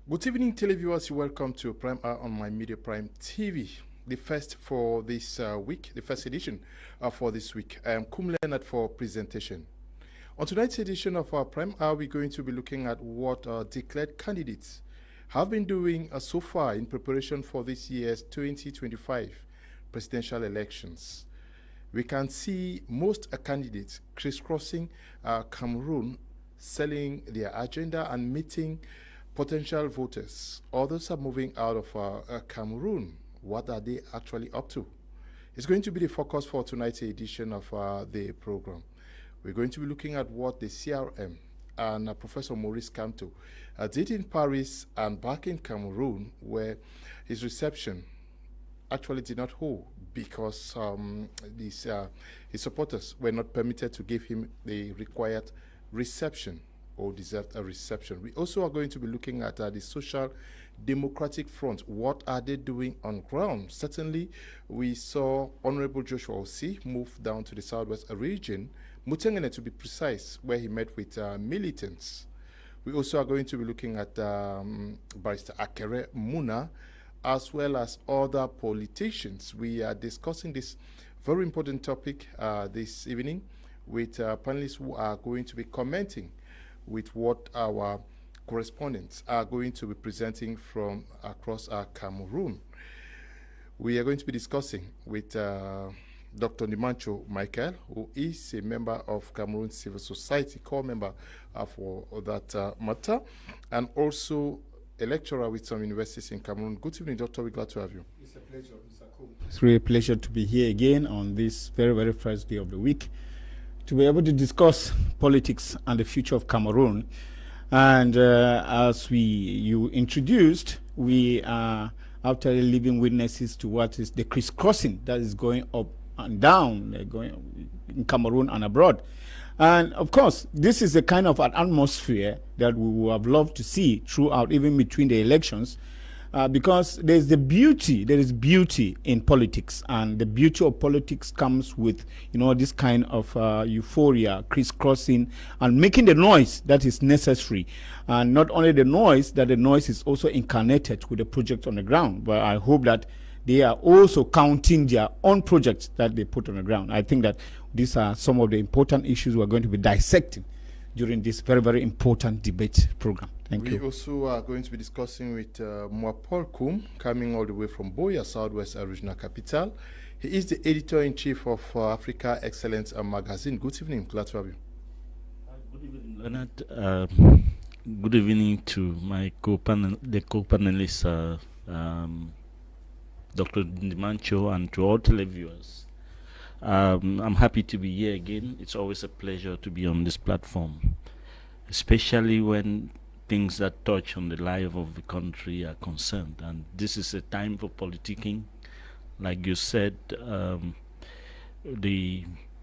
Good evening, televiewers. Welcome to Prime Hour on My Media Prime TV. The first for this week, the first edition for this week. I am Kum Leonard for presentation. On tonight's edition of our Prime Hour, we're going to be looking at what declared candidates have been doing so far in preparation for this year's 2025 presidential elections. We can see most candidates crisscrossing Cameroon, selling their agenda and meeting potential voters. Others are moving out of Cameroon. What are they actually up to? It's going to be the focus for tonight's edition of the program. We're going to be looking at what the CRM and Professor Maurice Kamto did in Paris and back in Cameroon, where his reception actually did not hold because his supporters were not permitted to give him the required reception or deserved a reception. We also are going to be looking at the Social Democratic Front. What are they doing on ground? Certainly, we saw Honorable Joshua Osi move down to the southwest region, Mutengene to be precise, where he met with militants. We also are going to be looking at Barrister Akere Muna, as well as other politicians. We are discussing this very important topic this evening with panelists who are going to be commenting with what our correspondents are going to be presenting from across Cameroon. We are going to be discussing with Dr. Nimancho Michael, who is a member of Cameroon Civil Society, core member for that matter, and also a lecturer with some universities in Cameroon. Good evening, Doctor. We're glad to have you. It's a pleasure, Mr. Kum. It's really a pleasure to be here again on this very, very first day of the week, to be able to discuss politics and the future of Cameroon. And as you introduced, we are actually living witnesses to what is the crisscrossing that is going up and down, going in Cameroon and abroad. And of course, this is a kind of an atmosphere that we would have loved to see throughout, even between the elections, because there is beauty in politics, and the beauty of politics comes with, this kind of euphoria, crisscrossing, and making the noise that is necessary. And not only the noise, that the noise is also incarnated with the project on the ground. But I hope that they are also counting their own projects that they put on the ground. I think that these are some of the important issues we're going to be dissecting during this very, very important debate program. Thank you. We also are going to be discussing with Paul Kum, coming all the way from Boya, Southwest Regional Capital. He is the editor-in-chief of Africa Excellence Magazine. Good evening. Glad to have you. Good evening, Leonard. Good evening to my co-panelists, Dr. Dimancho, and to all televiewers. I'm happy to be here again. It's always a pleasure to be on this platform, especially when things that touch on the life of the country are concerned. And this is a time for politicking. Like you said,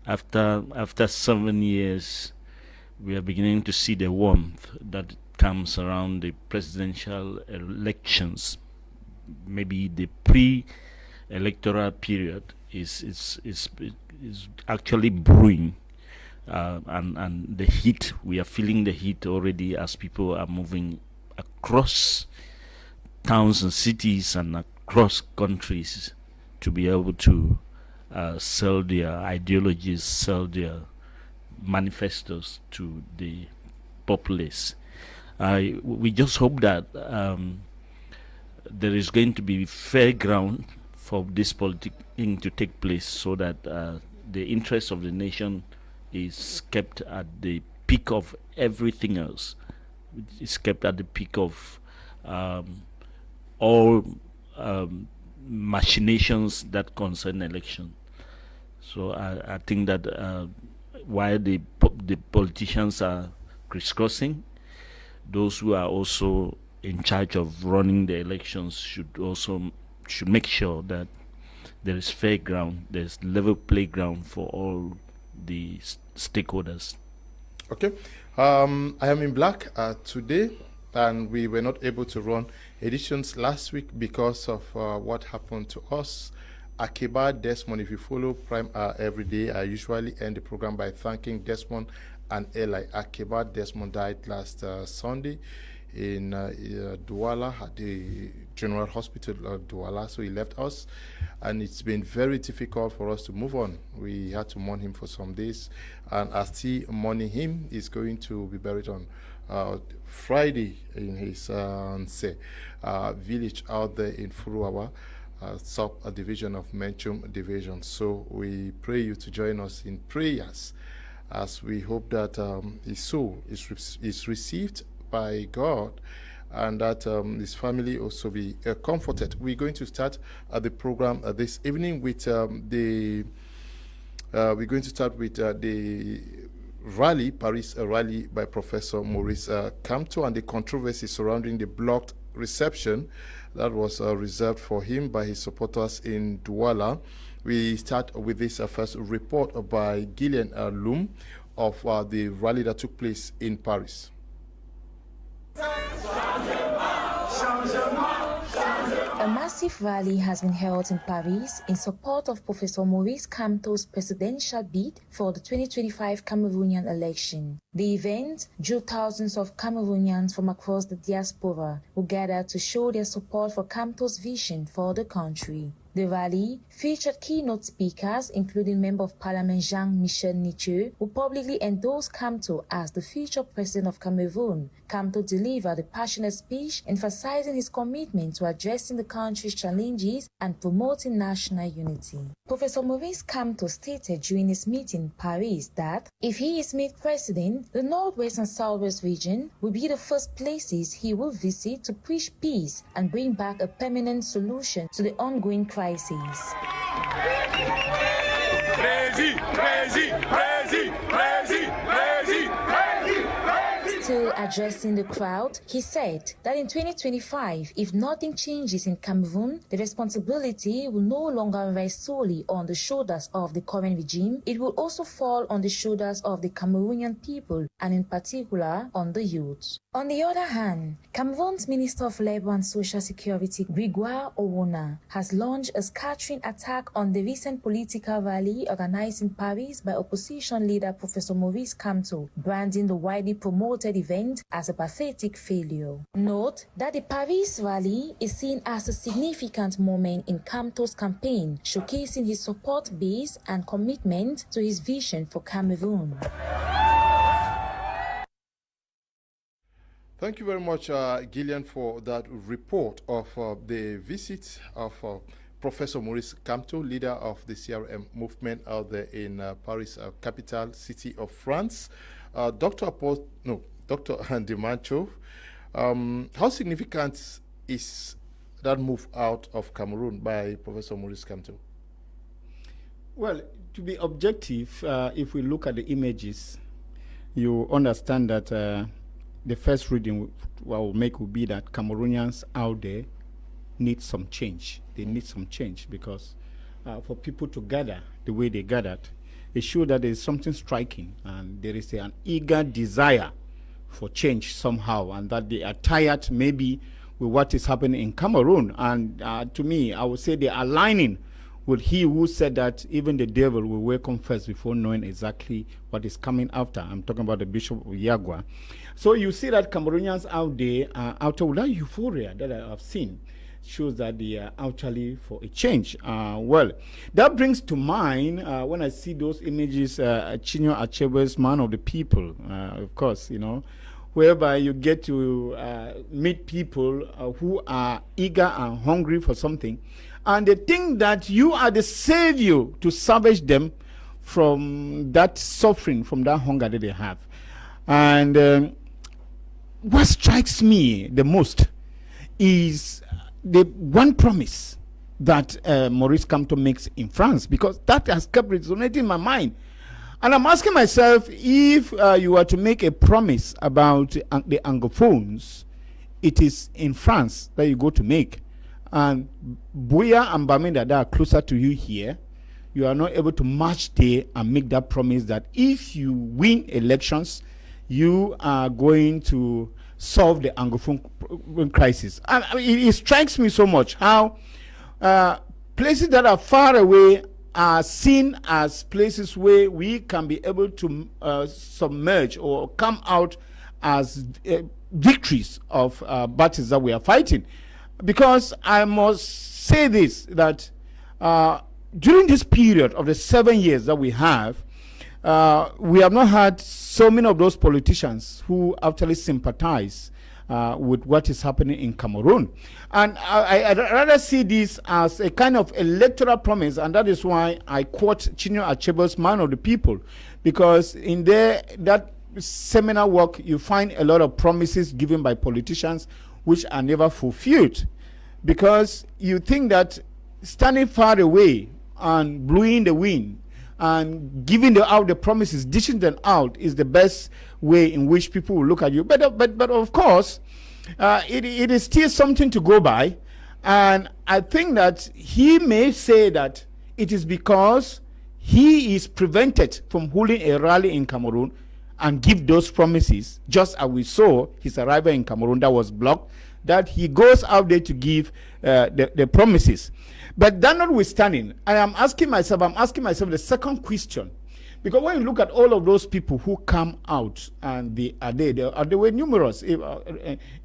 after 7 years, we are beginning to see the warmth that comes around the presidential elections. Maybe the pre-electoral period is actually brewing, and the heat, we are feeling the heat already as people are moving across towns and cities and across countries to be able to sell their ideologies, sell their manifestos to the populace. We just hope that there is going to be fair ground for this politicking to take place, so that the interest of the nation is kept at the peak of everything else. It's kept at the peak of all machinations that concern election. So I think that while the politicians are crisscrossing, those who are also in charge of running the elections should make sure that there is fair ground, there's level playground for all the stakeholders. Okay. I am in black today, and we were not able to run editions last week because of what happened to us. Akiba Desmond, if you follow Prime every day, I usually end the program by thanking Desmond and Eli. Akiba Desmond died last Sunday. in Douala, at the General Hospital of Douala. So he left us, and it's been very difficult for us to move on. We had to mourn him for some days, and as still mourning him, he's going to be buried on Friday in his village out there in Furuawa, sub-division of Menchum Division. So we pray you to join us in prayers, as we hope that his soul is received by God, and that his family also be comforted. We're going to start the program this evening with the Paris rally by Professor Maurice Kamto, and the controversy surrounding the blocked reception that was reserved for him by his supporters in Douala. We start with this first report by Gillian Loom of the rally that took place in Paris. A massive rally has been held in Paris in support of Professor Maurice Kamto's presidential bid for the 2025 Cameroonian election. The event drew thousands of Cameroonians from across the diaspora who gathered to show their support for Kamto's vision for the country. The rally featured keynote speakers, including Member of Parliament Jean-Michel Nicheux, who publicly endorsed Kamto as the future president of Cameroon. Kamto delivered a passionate speech emphasizing his commitment to addressing the country's challenges and promoting national unity. Professor Maurice Kamto stated during his meeting in Paris that if he is made president, the Northwest and Southwest region will be the first places he will visit to preach peace and bring back a permanent solution to the ongoing crisis. Still addressing the crowd, he said that in 2025, if nothing changes in Cameroon, the responsibility will no longer rest solely on the shoulders of the current regime. It will also fall on the shoulders of the Cameroonian people, and in particular on the youth. On the other hand, Cameroon's Minister of Labour and Social Security, Gregoire Owona, has launched a scattering attack on the recent political rally organized in Paris by opposition leader Professor Maurice Kamto, branding the widely promoted event as a pathetic failure. Note that the Paris rally is seen as a significant moment in Kamto's campaign, showcasing his support base and commitment to his vision for Cameroon. Thank you very much, Gillian, for that report of the visit of Professor Maurice Kamto, leader of the CRM movement out there in Paris, capital city of France. Dr. Dimancho, how significant is that move out of Cameroon by Professor Maurice Kamto? Well, to be objective, if we look at the images, you understand that the first reading will make will be that Cameroonians out there need some change. They need some change because for people to gather the way they gathered, it shows that there is something striking and there is an eager desire for change somehow, and that they are tired maybe with what is happening in Cameroon. And to me, I would say they are aligning with he who said that even the devil will welcome first before knowing exactly what is coming after. I'm talking about the Bishop of Yagua. So you see that Cameroonians out there are out of that euphoria that I have seen shows that they are actually for a change. Well, that brings to mind when I see those images, Chinua Achebe's Man of the People, of course, you know, whereby you get to meet people who are eager and hungry for something, and they think that you are the savior to salvage them from that suffering, from that hunger that they have. And what strikes me the most is the one promise that Maurice Kamto makes in France, because that has kept resonating in my mind. And I'm asking myself, if you were to make a promise about the Anglophones, it is in France that you go to make. And Buea and Bamenda that are closer to you here, you are not able to march there and make that promise that if you win elections, you are going to solve the Anglophone crisis. And it strikes me so much how places that are far away are seen as places where we can be able to submerge or come out as victories of battles that we are fighting. Because I must say this, that during this period of the 7 years that we have not had so many of those politicians who actually sympathize with what is happening in Cameroon. And I'd rather see this as a kind of electoral promise, and that is why I quote Chinua Acheble's Man of the People, because in that seminar work you find a lot of promises given by politicians which are never fulfilled, because you think that standing far away and blowing the wind and giving out the promises, dishing them out, is the best way in which people will look at you. But of course, it is still something to go by. And I think that he may say that it is because he is prevented from holding a rally in Cameroon and give those promises, just as we saw his arrival in Cameroon that was blocked, that he goes out there to give the promises. But that notwithstanding, I'm asking myself the second question, because when you look at all of those people who come out, and they were numerous,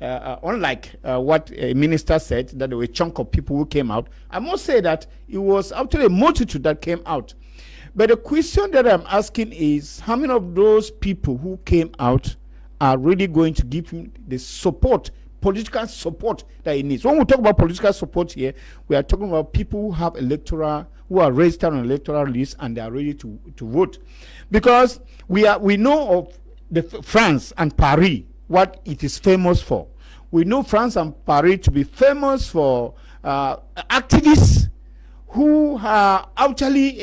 unlike what a minister said, that there were a chunk of people who came out. I must say that it was actually a multitude that came out. But the question that I'm asking is, how many of those people who came out are really going to give him the support, political support that he needs? When we talk about political support here, we are talking about people who have who are registered on electoral lists and they are ready to vote. Because we know of France and Paris, what it is famous for. We know France and Paris to be famous for activists who are actually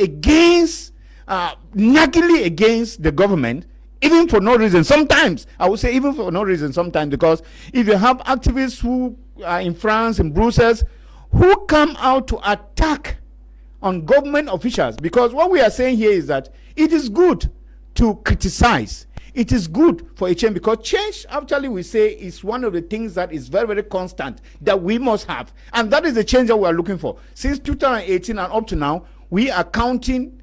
naggingly against the government, even for no reason. Sometimes, I would say even for no reason sometimes, because if you have activists who are in France, in Brussels, who come out to attack on government officials, because what we are saying here is that it is good to criticize. It is good for a change, because change, actually, we say, is one of the things that is very, very constant that we must have. And that is the change that we are looking for. Since 2018 and up to now, we are counting,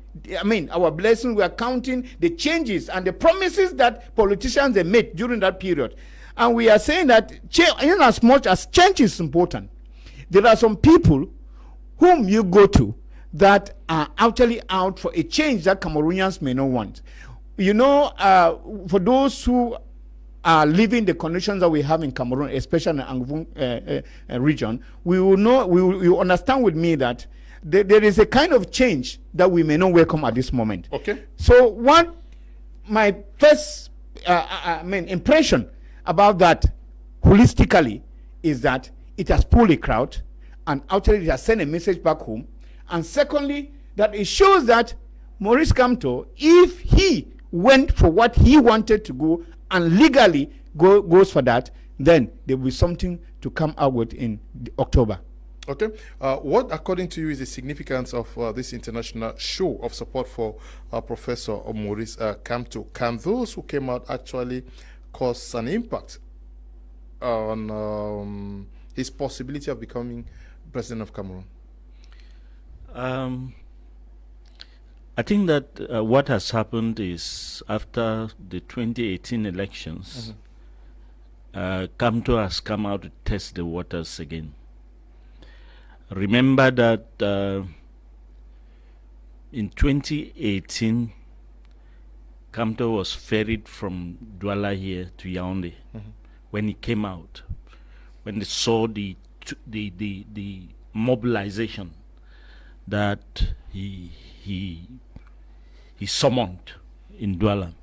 our blessings, we are counting the changes and the promises that politicians have made during that period. And we are saying that in as much as change is important, there are some people whom you go to that are actually out for a change that Cameroonians may not want. You know, for those who are living the conditions that we have in Cameroon, especially in the Angevin region, we will understand with me that there is a kind of change that we may not welcome at this moment. Okay. So what my first impression about that holistically is that it has pulled a crowd, and actually it has sent a message back home. And secondly, that it shows that Maurice Kamto, if he went for what he wanted to go and legally goes for that, then there will be something to come out with in October. Okay. What, according to you, is the significance of this international show of support for Professor Maurice Kamto? Can those who came out actually cause an impact on his possibility of becoming president of Cameroon? I think that what has happened is, after the 2018 elections, Kamto has come out to test the waters again. Remember that in 2018, Kamto was ferried from Douala here to Yaoundé. When he came out, when they saw the mobilization that he summoned in Douala.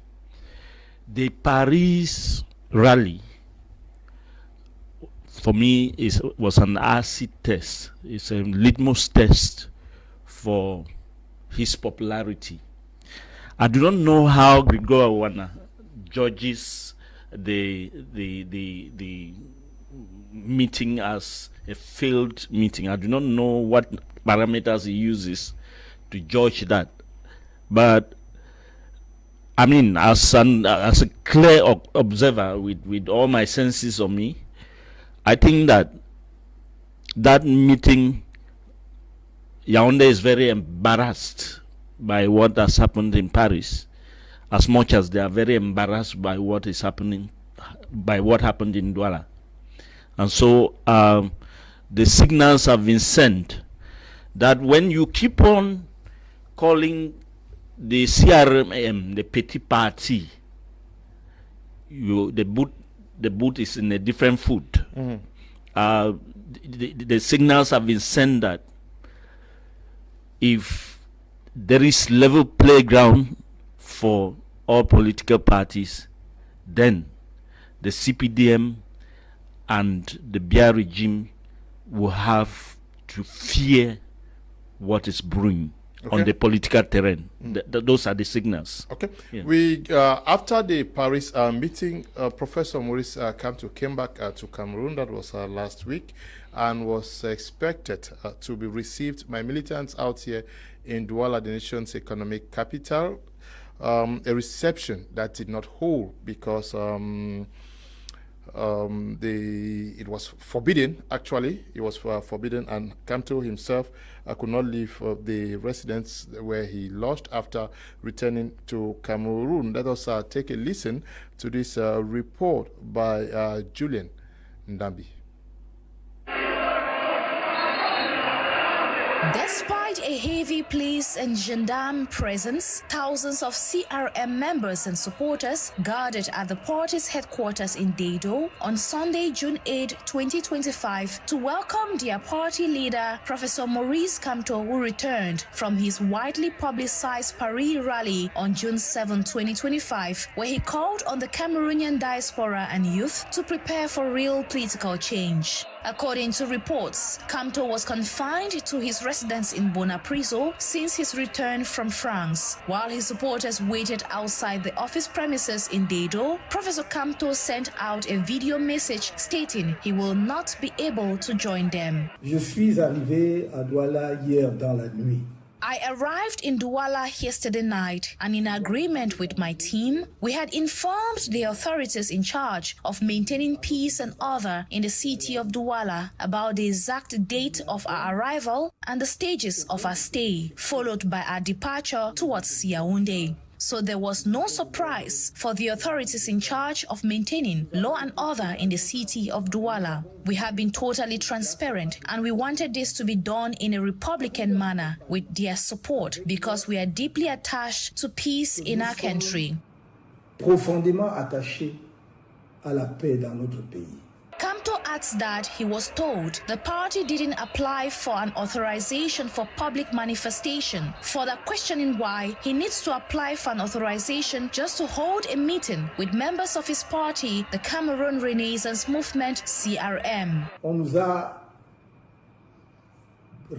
The Paris rally, for me, was an acid test. It's a litmus test for his popularity. I do not know how Grigor Awana judges the meeting as a failed meeting. I do not know what parameters he uses to judge that. But I mean, as a clear observer with all my senses on me, I think that meeting, Yaoundé is very embarrassed by what has happened in Paris, as much as they are very embarrassed by what is happening by what happened in Douala. And so the signals have been sent that when you keep on calling the CRM the petty party, the boot is in a different foot. The signals have been sent that if there is level playground for all political parties, then the CPDM and the BIA regime will have to fear what is brewing on the political terrain. Those are the signals. Okay. Yeah. We after the Paris meeting, Professor Maurice Kamto came back to Cameroon. That was last week, and was expected to be received by militants out here in Douala, the nation's economic capital. A reception that did not hold because it was forbidden. Actually, it was forbidden, and Kamto himself could not leave the residence where he lodged after returning to Cameroon. Let us take a listen to this report by Julian Ndambi. Despite a heavy police and gendarme presence, thousands of CRM members and supporters gathered at the party's headquarters in Dado on Sunday, June 8, 2025, to welcome their party leader, Professor Maurice Kamto, who returned from his widely publicized Paris rally on June 7, 2025, where he called on the Cameroonian diaspora and youth to prepare for real political change. According to reports, Kamto was confined to his residence in Bonapriso since his return from France. While his supporters waited outside the office premises in Dado, Professor Kamto sent out a video message stating he will not be able to join them. Je suis arrivé à Douala hier dans la nuit. I arrived in Douala yesterday night, and in agreement with my team, we had informed the authorities in charge of maintaining peace and order in the city of Douala about the exact date of our arrival and the stages of our stay, followed by our departure towards Yaoundé. So there was no surprise for the authorities in charge of maintaining law and order in the city of Douala. We have been totally transparent, and we wanted this to be done in a Republican manner with their support because we are deeply attached to peace in our country. Profondément attaché à la paix dans notre pays. Kamto adds that he was told the party didn't apply for an authorization for public manifestation, further questioning why he needs to apply for an authorization just to hold a meeting with members of his party, the Cameroon Renaissance Movement, CRM. On nous a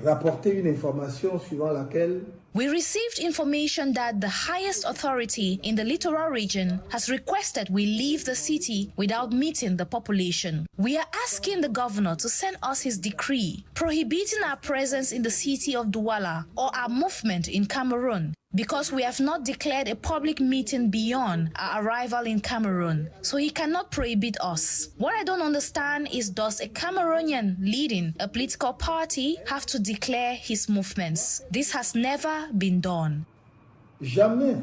rapporté une information suivant laquelle we received information that the highest authority in the littoral region has requested we leave the city without meeting the population. We are asking the governor to send us his decree prohibiting our presence in the city of Douala or our movement in Cameroon, because we have not declared a public meeting beyond our arrival in Cameroon, so he cannot prohibit us. What I don't understand is, does a Cameroonian leading a political party have to declare his movements? This has never been done. Jamais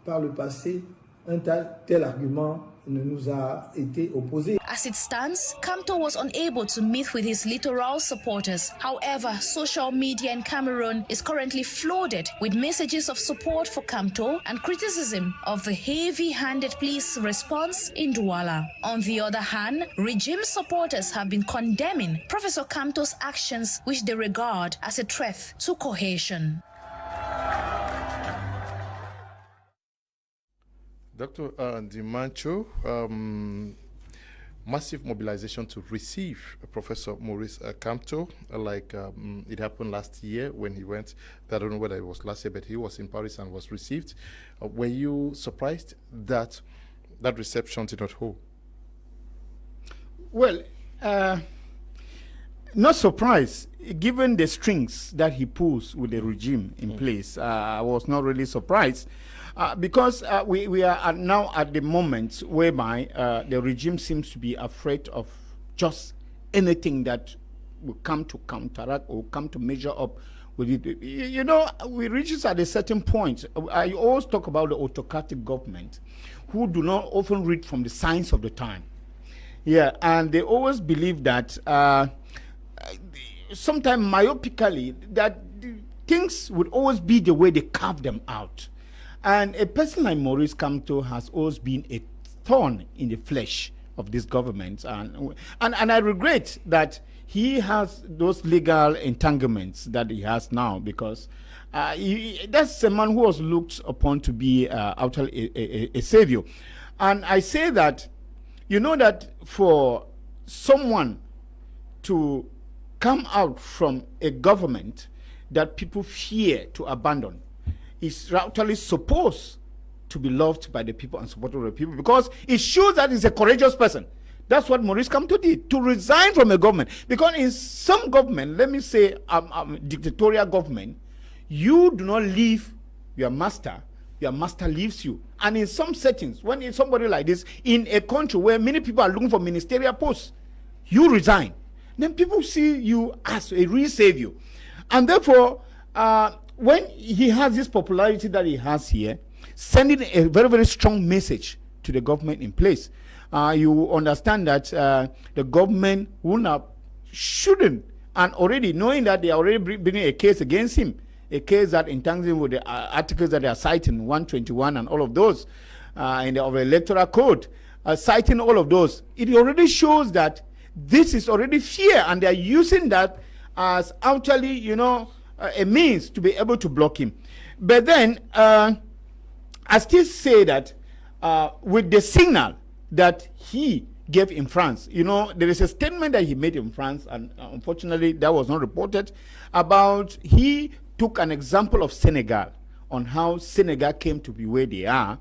par le passé un tel argument ne nous a été opposé. As it stands, Kamto was unable to meet with his littoral supporters. However, social media in Cameroon is currently flooded with messages of support for Kamto and criticism of the heavy-handed police response in Douala. On the other hand, regime supporters have been condemning Professor Kamto's actions, which they regard as a threat to cohesion. Dr. Dimancho, massive mobilization to receive Professor Maurice Kamto, like it happened last year when he went. I don't know whether it was last year, but he was in Paris and was received. Were you surprised that that reception did not hold? Well, not surprised. Given the strings that he pulls with the regime in place, I was not really surprised. Because we are now at the moment whereby the regime seems to be afraid of just anything that will come to counteract or come to measure up with it. You know, we reach at a certain point. I always talk about the autocratic government who do not often read from the signs of the time. Yeah, and they always believe that sometimes myopically that things would always be the way they carve them out. And a person like Maurice Kamto has always been a thorn in the flesh of this government, and I regret that he has those legal entanglements that he has now, because that's a man who was looked upon to be a savior. And I say that, you know, that for someone to come out from a government that people fear to abandon is actually supposed to be loved by the people and supported by the people, because it shows that he's a courageous person. That's what Maurice Kamto did, to resign from a government. Because in some government, let me say dictatorial government, you do not leave your master leaves you. And in some settings, when it's somebody like this, in a country where many people are looking for ministerial posts, you resign. Then people see you as a real savior. And therefore, when he has this popularity that he has here, sending a very, very strong message to the government in place, you understand that the government shouldn't, and already knowing that they are already bringing a case against him, a case that entangles him with the articles that they are citing, 121 and all of those, in the electoral code, citing all of those, it already shows that this is already fear, and they are using that as actually, you know, a means to be able to block him. But then, I still say that with the signal that he gave in France, you know, there is a statement that he made in France, and unfortunately that was not reported, about he took an example of Senegal, on how Senegal came to be where they are,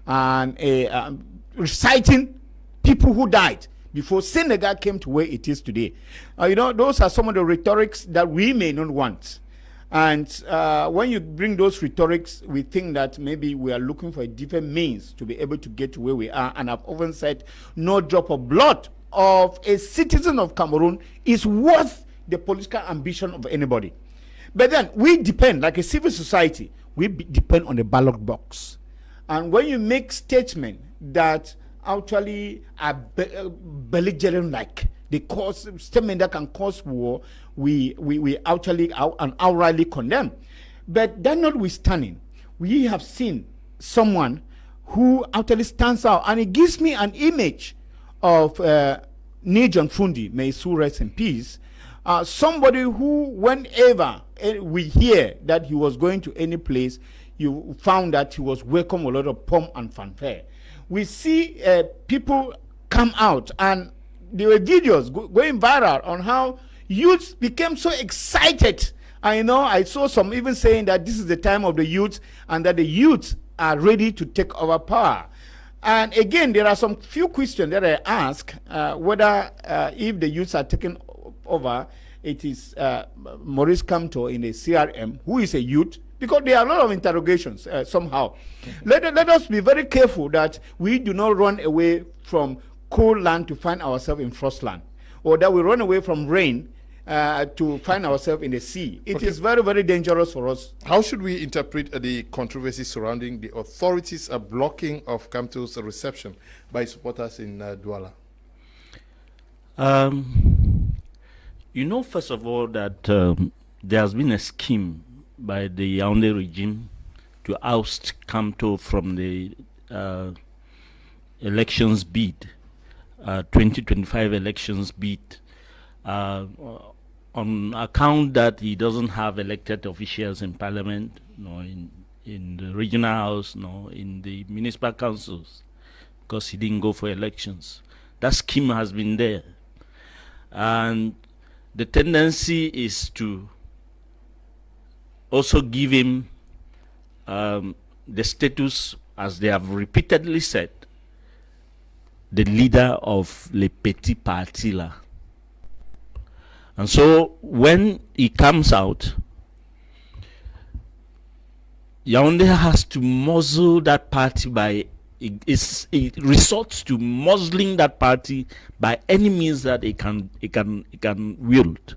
and reciting people who died before Senegal came to where it is today. You know, those are some of the rhetorics that we may not want. And when you bring those rhetorics, we think that maybe we are looking for a different means to be able to get to where we are. And I've often said, no drop of blood of a citizen of Cameroon is worth the political ambition of anybody. But then we depend, like a civil society, we depend on the ballot box. And when you make statements that actually are belligerent-like, they cause statement that can cause war, we actually outrightly condemn. But that notwithstanding, we have seen someone who actually stands out, and it gives me an image of Nijon Fundi, may he rest in peace, somebody who, whenever we hear that he was going to any place, you found that he was welcomed with a lot of pomp and fanfare. We see people come out, and there were videos going viral on how youth became so excited. I know I saw some even saying that this is the time of the youth, and that the youth are ready to take over power. And again, there are some few questions that I ask, whether if the youths are taken over, it is Maurice Kamto in the CRM, who is a youth, because there are a lot of interrogations somehow. Let us be very careful that we do not run away from cold land to find ourselves in frost land, or that we run away from rain to find ourselves in the sea. It is very, very dangerous for us. How should we interpret the controversy surrounding the authorities' blocking of Kamto's reception by supporters in Douala? You know, first of all, that there has been a scheme by the Yaoundé regime to oust Kamto from the elections bid, 2025 elections bid, on account that he doesn't have elected officials in parliament, nor in the regional house, nor in the municipal councils, because he didn't go for elections. That scheme has been there. And the tendency is to also give him the status, as they have repeatedly said, the leader of les petits partis là. And so when he comes out, Yaoundé has to muzzle that party by it resorts to muzzling that party by any means that it can wield.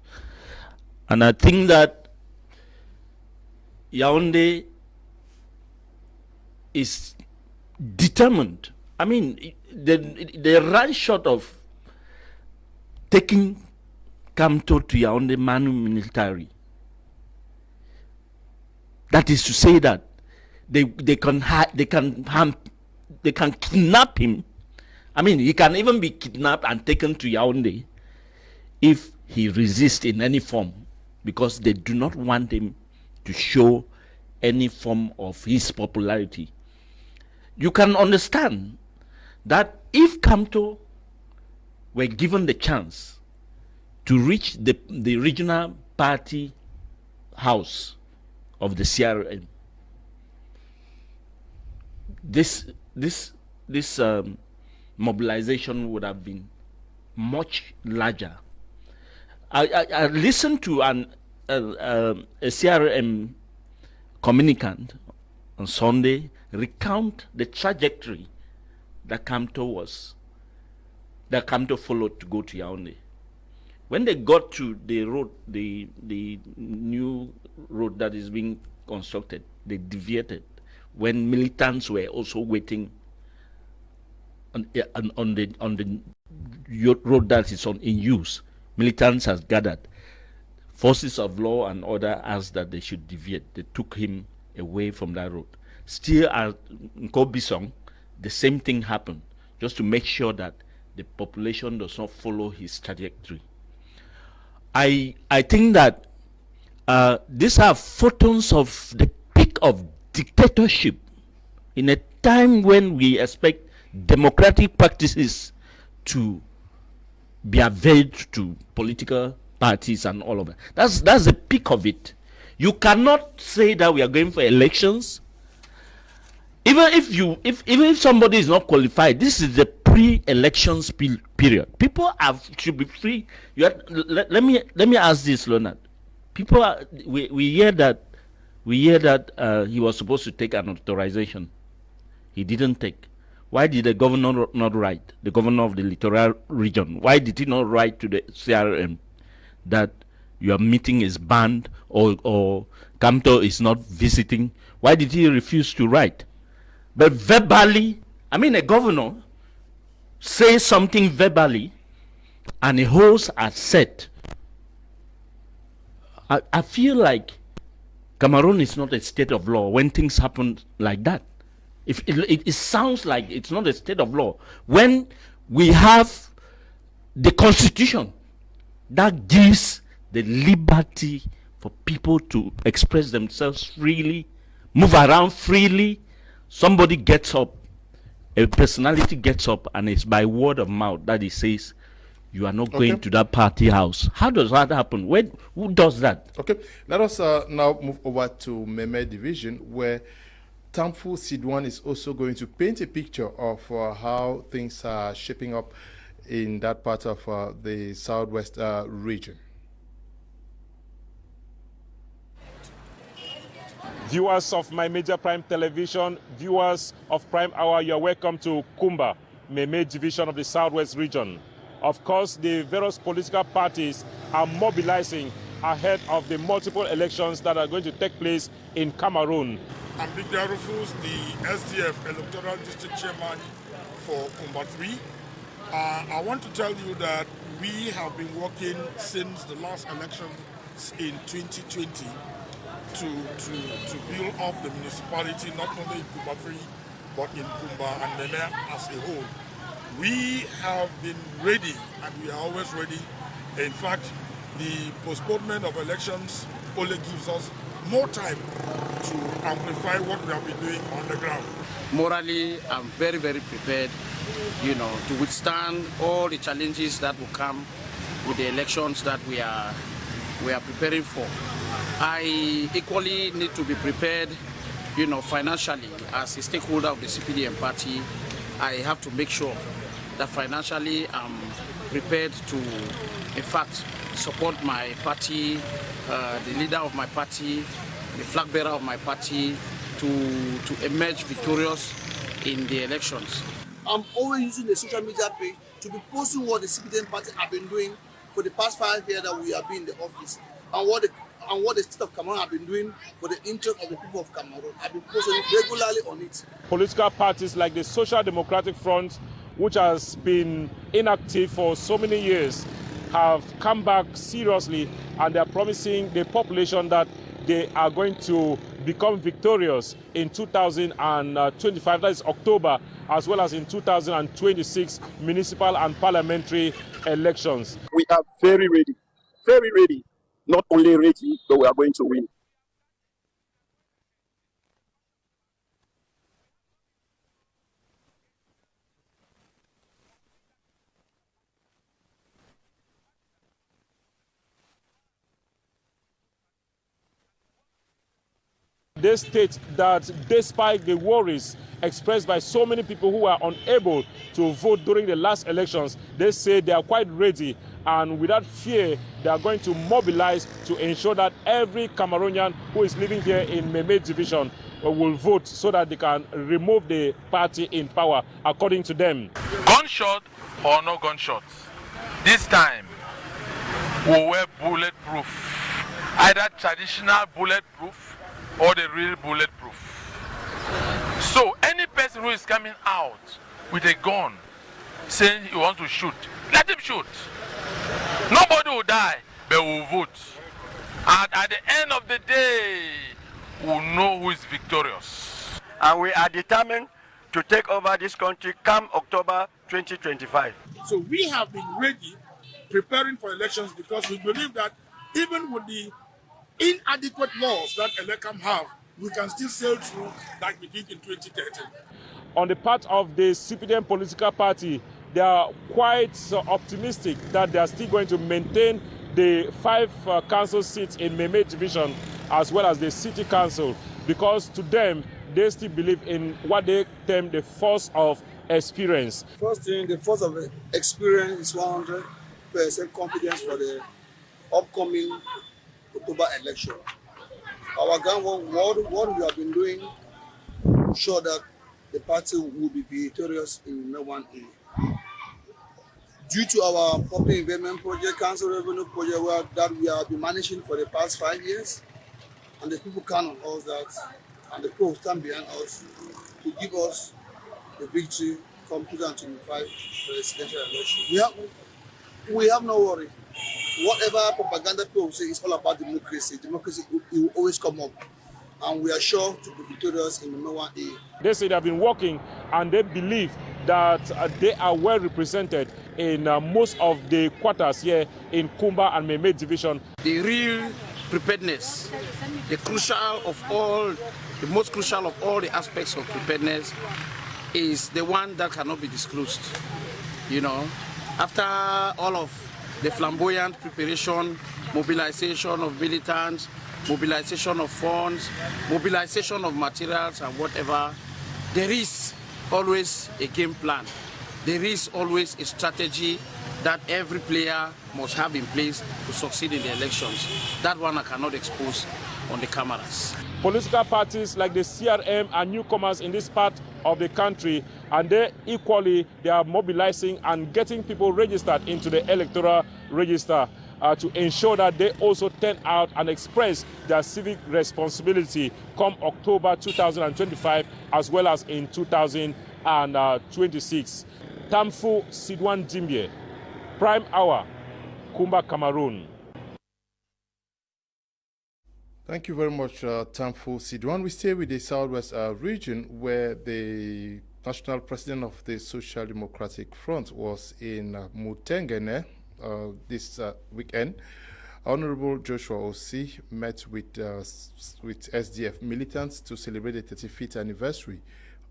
And I think that Yaoundé is determined. I mean, they ran short of taking Kamto to Yaoundé manu military. That is to say that they can kidnap him. I mean, he can even be kidnapped and taken to Yaoundé if he resists in any form, because they do not want him to show any form of his popularity. You can understand that if Kamto were given the chance to reach the regional party house of the CRM, this mobilization would have been much larger. I listened to a CRM communicant on Sunday recount the trajectory that Kamto followed to go to Yaoundé. When they got to the road, the new road that is being constructed, they deviated when militants were also waiting on the road that is in use. Militants has gathered. Forces of law and order asked that they should deviate. They took him away from that road. Still at Nkobisong, the same thing happened, just to make sure that the population does not follow his trajectory. I think that these are photons of the peak of dictatorship in a time when we expect democratic practices to be availed to political parties and all of that. That's the peak of it. You cannot say that we are going for elections. Even if somebody is not qualified, this is the pre-elections period. People should be free. Let me ask this, Leonard. People we hear that he was supposed to take an authorization. He didn't take. Why did the governor not write? The governor of the littoral region. Why did he not write to the CRM that your meeting is banned or Kamto is not visiting? Why did he refuse to write? But verbally, I mean, a governor says something verbally and a host are set. I feel like Cameroon is not a state of law when things happen like that. If it sounds like it's not a state of law when we have the constitution that gives the liberty for people to express themselves freely, move around freely. Somebody gets up, a personality gets up, and it's by word of mouth that he says, you are not going to that party house. How does that happen? Who does that? Okay, let us now move over to Meme Division, where Tamfu Sidwan is also going to paint a picture of how things are shaping up in that part of the southwest region. Viewers of My Major Prime Television, viewers of Prime Hour, you're welcome to Kumba, Meme Division of the Southwest region. Of course, the various political parties are mobilizing ahead of the multiple elections that are going to take place in Cameroon. I'm Big Darufus, the SDF Electoral District Chairman for Kumba 3. I want to tell you that we have been working since the last election in 2020 to build up the municipality, not only in Kumba 3, but in Kumba and Meme as a whole. We have been ready, and we are always ready. In fact, the postponement of elections only gives us more time to amplify what we have been doing on the ground. Morally, I'm very, very prepared, to withstand all the challenges that will come with the elections that we are preparing for. I equally need to be prepared, financially. As a stakeholder of the CPDM party, I have to make sure that financially I'm prepared to, in fact, support my party, the leader of my party, the flag bearer of my party, to emerge victorious in the elections. I'm always using the social media page to be posting what the CPDM party have been doing for the past 5 years that we have been in the office, and what and what the state of Cameroon have been doing for the interest of the people of Cameroon. I've been posting regularly on it. Political parties like the Social Democratic Front, which has been inactive for so many years, have come back seriously, and they are promising the population that they are going to become victorious in 2025, that is October, as well as in 2026 municipal and parliamentary elections. We are very ready, very ready. Not only ready, but we are going to win. They state that despite the worries expressed by so many people who are unable to vote during the last elections, they say they are quite ready, and without fear, they are going to mobilize to ensure that every Cameroonian who is living here in Meme division will vote so that they can remove the party in power, according to them. Gunshot or no gunshots, this time we'll wear bulletproof, either traditional bulletproof or the real bulletproof. So any person who is coming out with a gun saying he wants to shoot, let him shoot. Nobody will die, but we'll vote. And at the end of the day, we'll know who is victorious. And we are determined to take over this country come October 2025. So we have been ready, preparing for elections, because we believe that even with the inadequate laws that Elecam have, we can still sail through like we did in 2013. On the part of the CPDM political party, they are quite optimistic that they are still going to maintain the 5 council seats in Meme division as well as the city council, because to them, they still believe in what they term the force of experience. First thing, the force of experience is 100% confidence for the upcoming October election. Our groundwork, what we have been doing, sure that the party will be victorious in May 1A. Due to our public investment project, council revenue project that we have been managing for the past 5 years, and the people count on us that, and the people stand behind us to give us the victory come 2025 presidential election. We have no worry. Whatever propaganda people say is all about democracy. Democracy will always come up, and we are sure to be victorious in the May 1A. They say they have been working, and they believe that they are well represented in most of the quarters here in Kumba and Meme division. The real preparedness, the most crucial of all the aspects of preparedness is the one that cannot be disclosed. You know, after all of the flamboyant preparation, mobilization of militants, mobilization of funds, mobilization of materials and whatever, there is always a game plan. There is always a strategy that every player must have in place to succeed in the elections. That one I cannot expose on the cameras. Political parties like the CRM are newcomers in this part of the country, and they are mobilizing and getting people registered into the electoral register to ensure that they also turn out and express their civic responsibility come October 2025 as well as in 2026. Tamfu Sidwan Dimbie, Prime Hour, Kumba, Cameroon. Thank you very much, Tamfu Sidwan. We stay with the Southwest region, where the national president of the Social Democratic Front was in Mutengene this weekend. Honorable Joshua Osi met with SDF militants to celebrate the 35th anniversary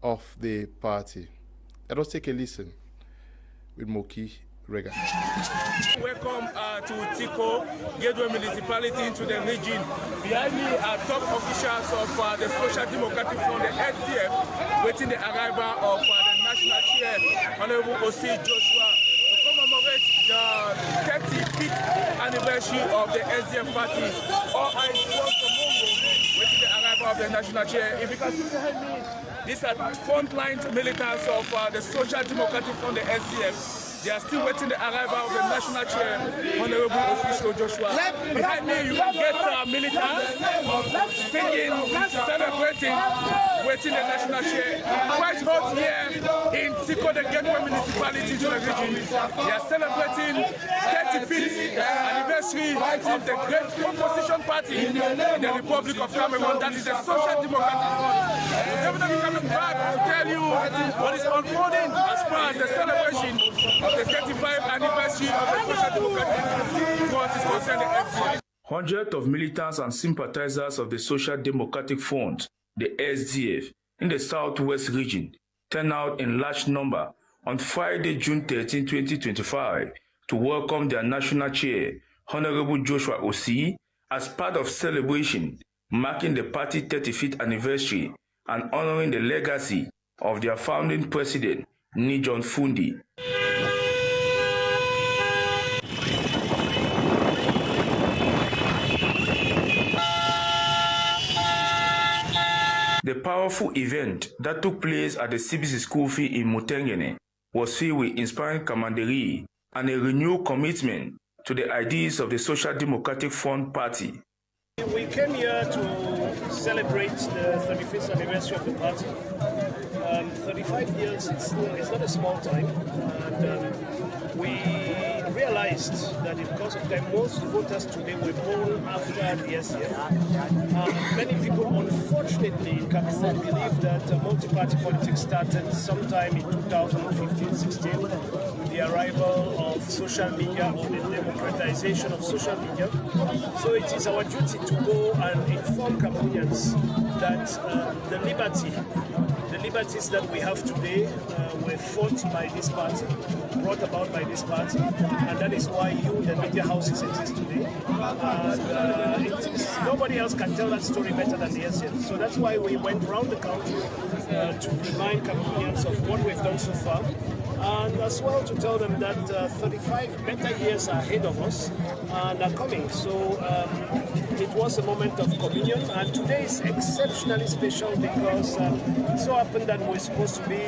of the party. Let us take a listen with Moki Rega. Welcome to Tiko, Gateway Municipality into the region. Behind me are top officials of the Social Democratic Front, the SDF, waiting the arrival of the national chair, Honorable Osi Joshua, to commemorate the 35th anniversary of the SDF party. All eyes towards the Mongo, waiting the arrival of the national chair. If you can see behind me, these are frontline militants of the Social Democratic Front, the SDF. They are still waiting the arrival of the national chair, Honorable Official Joshua. Behind me, you can get militants singing, celebrating, waiting the national chair. Quite hot here in Tiko, the gateway municipality to the region. They are celebrating 35th anniversary of the great opposition party in the Republic of Cameroon, that is the Social Democratic Front. We're definitely coming back to tell you what is unfolding as far as the celebration of the 35th anniversary of the Social Democratic Front is concerned. Hundreds of militants and sympathizers of the Social Democratic Front, the SDF, in the southwest region turned out in large number on Friday, June 13, 2025, to welcome their national chair, Honorable Joshua Osei, as part of celebration marking the party's 35th anniversary and honoring the legacy of their founding president, Nijon Fundi. The powerful event that took place at the CBC school field in Mutengene was filled with inspiring camaraderie and a renewed commitment to the ideas of the Social Democratic Front Party. We came here to celebrate the 35th anniversary of the party. 35 years, it's not a small time. And we realized that in the course of time, most voters today were born after the SDF. Many people, unfortunately, in Cameroon believe that multi-party politics started sometime in 2015-16 with the arrival of social media or the democratization of social media. So it is our duty to go and inform Cameroonians that the liberties that we have today were fought by this party, brought about by this party, and that is why the media houses exist today. And nobody else can tell that story better than the SDF. So that's why we went around the country to remind Cameroonians of what we've done so far, and as well to tell them that 35 better years are ahead of us and are coming. So it was a moment of communion, and today is exceptionally special because it so happened that we're supposed to be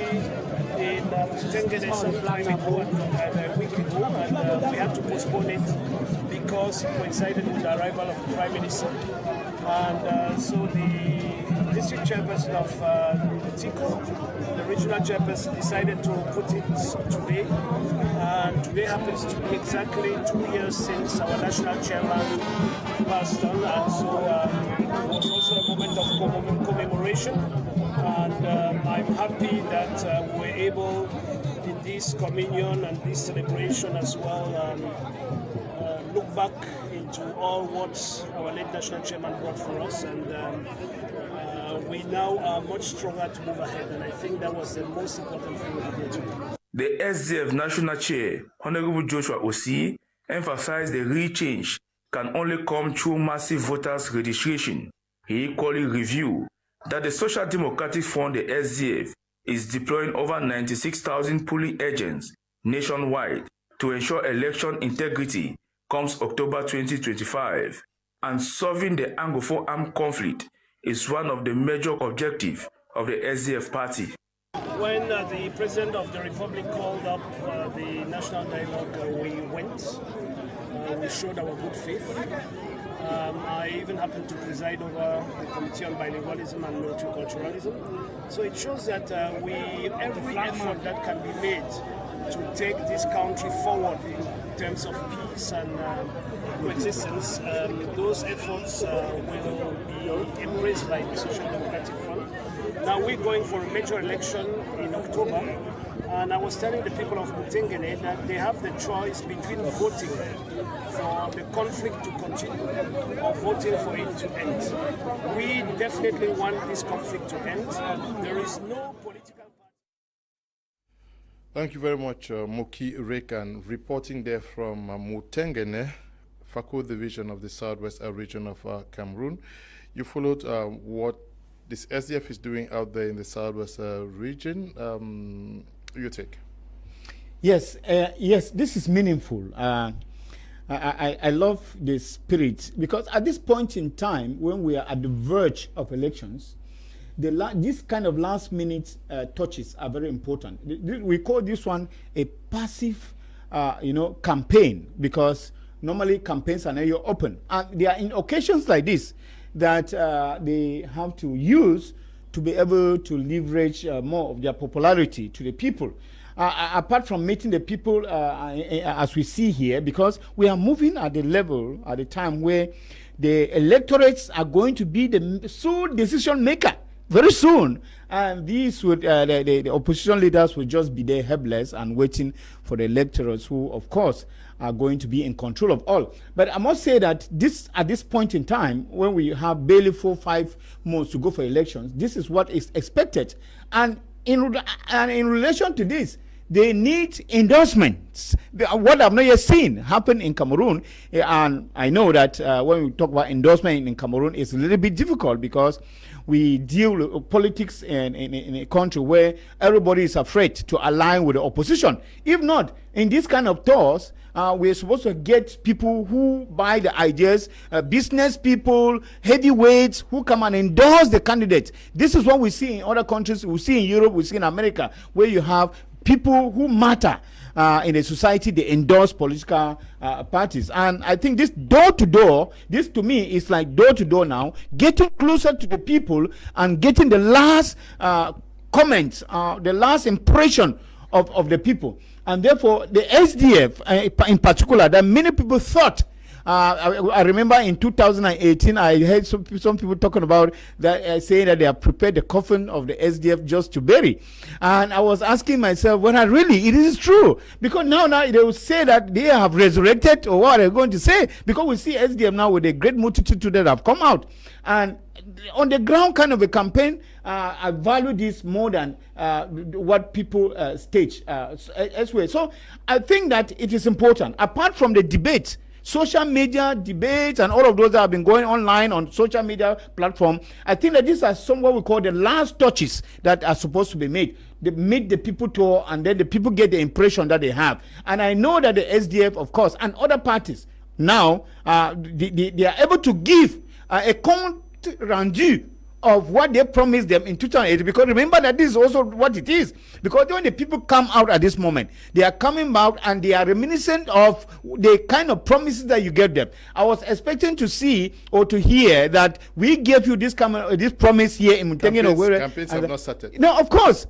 in Tengene some time ago and a week ago, and we had to postpone it because it coincided with the arrival of the Prime Minister. And so the district chairperson of Tiko, the regional chairperson, decided to put it today. And today happens to be exactly 2 years since our national chairman passed on, and so it was also a moment of commemoration. And I'm happy that we're able, in this communion and this celebration as well, look back into all what our late national chairman brought for us, and we now are much stronger to move ahead, and I think that was the most important thing we did today. The SDF National Chair, Honorable Joshua Osei, emphasized the real change can only come through massive voters' registration. He equally reviewed that the Social Democratic Front, the SDF, is deploying over 96,000 polling agents nationwide to ensure election integrity comes October 2025, and solving the Anglophone armed conflict is one of the major objectives of the SDF party. When the President of the Republic called up the national dialogue, we went. We showed our good faith. I even happened to preside over the Committee on Bilingualism and Multiculturalism. So it shows that every effort that can be made to take this country forward in terms of peace and coexistence, those efforts will be embraced by the Social Democratic Front. Now we're going for a major election in October, and I was telling the people of Mutengene that they have the choice between voting for the conflict to continue or voting for it to end. We definitely want this conflict to end. There is no political party. Thank you very much, Moki Rekan, reporting there from Mutengene, Fako Division of the Southwest region of Cameroon. You followed what this SDF is doing out there in the Southwest region. You take. Yes, yes, this is meaningful. I love the spirit, because at this point in time, when we are at the verge of elections, this kind of last-minute touches are very important. We call this one a passive campaign, because normally campaigns are not open. And there are in occasions like this that they have to use to be able to leverage more of their popularity to the people. Apart from meeting the people as we see here, because we are moving at the level, at the time where the electorates are going to be the sole decision maker very soon. And these would the opposition leaders will just be there helpless and waiting for the electorates, who of course are going to be in control of all. But I must say that at this point in time, when we have barely 4-5 months to go for elections, this is what is expected. And in relation to this, they need endorsements. What I've not yet seen happen in Cameroon, and I know that when we talk about endorsement in Cameroon, it's a little bit difficult because we deal with politics in a country where everybody is afraid to align with the opposition. If not, in this kind of tours, we're supposed to get people who buy the ideas, business people, heavyweights who come and endorse the candidate. This is what we see in other countries. We see in Europe, we see in America, where you have people who matter in a society. They endorse political parties. And I think this door-to-door, this to me is like door-to-door now, getting closer to the people and getting the last comments, the last impression of the people. And therefore, the SDF in particular, that many people thought, I remember in 2018, I heard some people talking about that, saying that they have prepared the coffin of the SDF just to bury. And I was asking myself, well, really, it is true. Because now they will say that they have resurrected, or what are they going to say? Because we see SDF now with a great multitude that have come out. And on the ground kind of a campaign, I value this more than what people stage elsewhere. So I think that it is important. Apart from the debate, social media debates and all of those that have been going online on social media platform, I think that these are some what we call the last touches that are supposed to be made. They make the people tour, and then the people get the impression that they have. And I know that the SDF, of course, and other parties now, they are able to give a compte rendu of what they promised them in 2008, because remember that this is also what it is. Because when the people come out at this moment, they are coming out and they are reminiscent of the kind of promises that you gave them. I was expecting to see or to hear that we gave you this promise here in Muntengeno. Campaigns have not started. No, of course.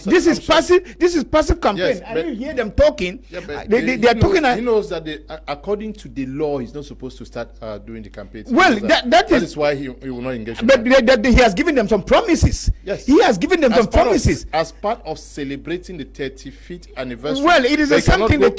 This is passive. This is passive campaign. Yes, I didn't hear them talking. Yeah, they are talking. He knows that according to the law, he's not supposed to start doing the campaigns. Well, that is why he will not engage. But he has given them some promises. Yes, he has given them some promises as part of celebrating the 35th anniversary. Well, it is something the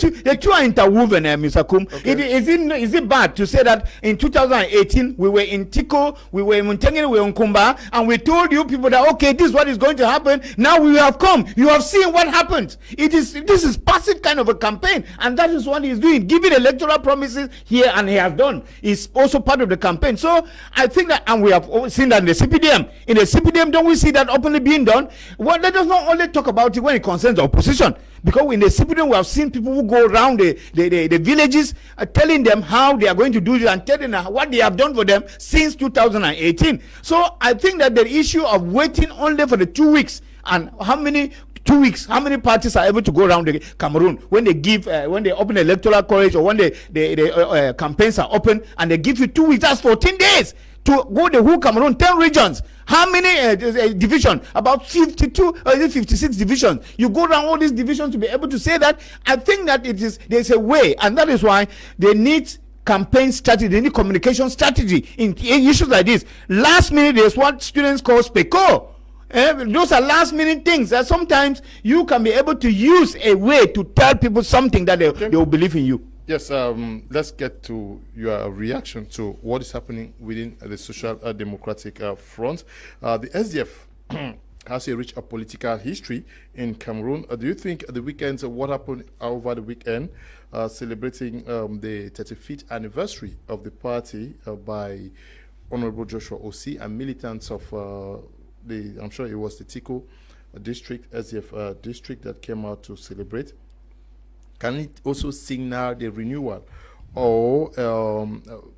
two are interwoven, Mr. Kum. Okay. Is it bad to say that in 2018 we were in Tiko, we were in Muntengene, we were in Kumba, and we told you people that okay, this is what is going to happen. Now we have come. You have seen what happened. This is passive kind of a campaign, and that is what he is doing, giving electoral promises here, and he has done. It's also part of the campaign. So I think that, and we have seen that in the CPDM. In the CPDM, don't we see that openly being done? Well, let us not only talk about it when it concerns the opposition, because in the CPDM we have seen people who go around the villages telling them how they are going to do it and telling them what they have done for them since 2018. So I think that the issue of waiting only for the 2 weeks, and how many 2 weeks, how many parties are able to go around the Cameroon when they give when they open electoral college, or when the campaigns are open and they give you 2 weeks, that's 14 days to go the whole Cameroon, 10 regions. How many divisions? About 52 or 56 divisions. You go around all these divisions to be able to say that. I think that there's a way, and that is why they need campaign strategy, they need communication strategy in issues like this. Last minute, there's what students call SPECO. Those are last minute things that sometimes you can be able to use a way to tell people something that they will believe in you. Yes, let's get to your reaction to what is happening within the Social Democratic Front. The SDF has a rich political history in Cameroon. Do you think the weekends, what happened over the weekend, celebrating the 35th anniversary of the party by Honorable Joshua Osi and militants of I'm sure it was the Tiko district, SDF district, that came out to celebrate? Can it also signal the renewal or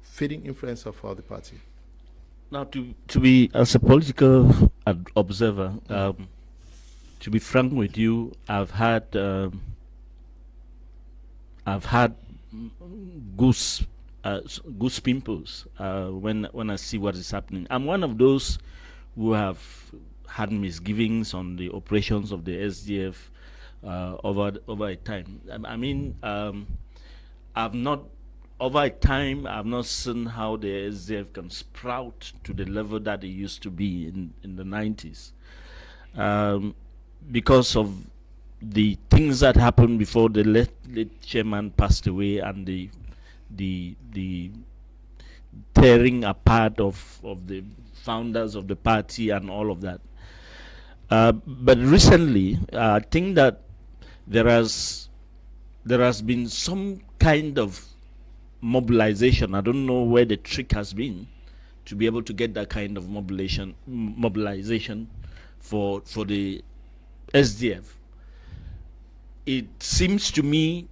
fading influence of the party? Now, to be, as a political observer, to be frank with you, I've had I've had goose pimples when I see what is happening. I'm one of those who have had misgivings on the operations of the SDF over a time. I mean, I've not seen how the SDF can sprout to the level that it used to be in the 90s, because of the things that happened before the late chairman passed away, and the tearing apart of the founders of the party and all of that. But recently, I think that there has been some kind of mobilization. I don't know where the trick has been to be able to get that kind of mobilization for the SDF. It seems to me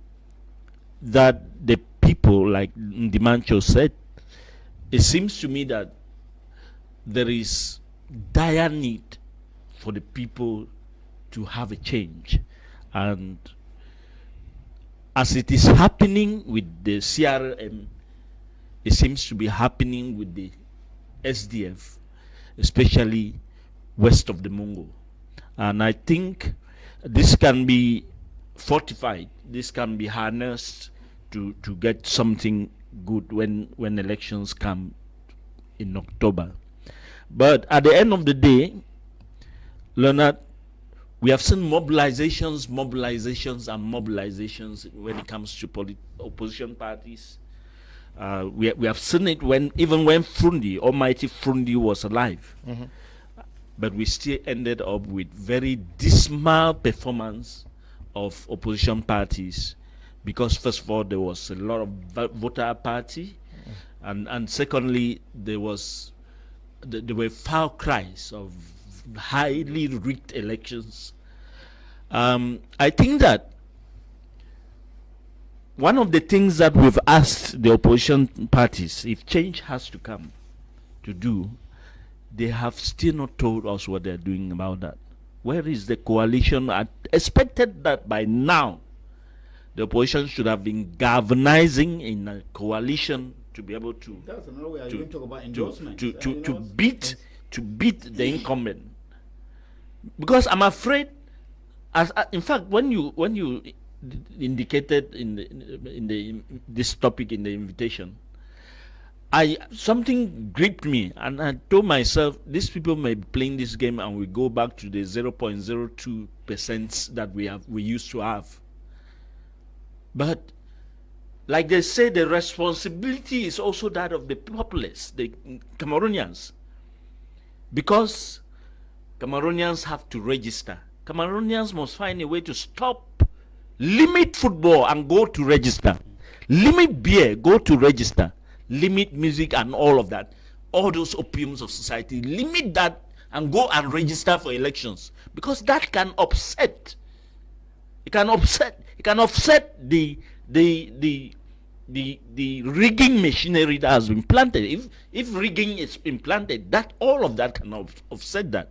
that the people, like Ndimancho said, it seems to me that there is dire need for the people to have a change. And as it is happening with the CRM, it seems to be happening with the SDF, especially west of the Mungo. And I think this can be fortified, this can be harnessed to get something good when elections come in October. But at the end of the day, Leonard, we have seen mobilizations when it comes to opposition parties. We have seen it even when Frundi, Almighty Frundi, was alive. Mm-hmm. But we still ended up with very dismal performance of opposition parties, because first of all, there was a lot of voter party, and secondly, there were foul cries of highly rigged elections. I think that one of the things that we've asked the opposition parties, if change has to come, to do, they have still not told us what they're doing about that. Where is the coalition? I expected that by now the opposition should have been galvanizing in a coalition to be able to beat the incumbent. Because I'm afraid, in fact, when you indicated in this topic in the invitation, something gripped me, and I told myself, these people may be playing this game and we go back to the 0.02% that we used to have. But like they say, the responsibility is also that of the populace, the Cameroonians, because Cameroonians have to register. Cameroonians must find a way to limit football and go to register, limit beer, go to register, limit music and all of that, all those opiums of society, limit that and go and register for elections, because that can upset. It can offset the rigging machinery that has been planted. If rigging is implanted, that all of that can offset that.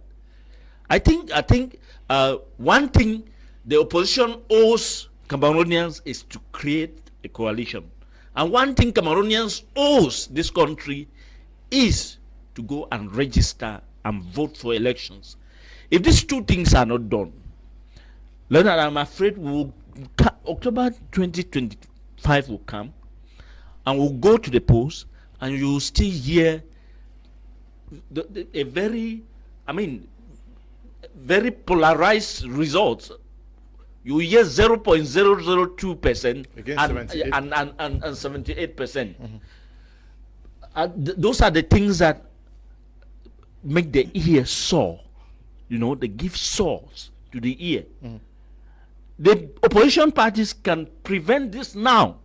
I think one thing the opposition owes Cameroonians is to create a coalition. And one thing Cameroonians owes this country is to go and register and vote for elections. If these two things are not done, Leonard, I'm afraid October 2025 will come, and we'll go to the polls, and you will still hear a very polarized results. You hear 0.002% and 78%. Mm-hmm. Those are the things that make the ear sore. They give sores to the ear. Mm-hmm. The opposition parties can prevent this now.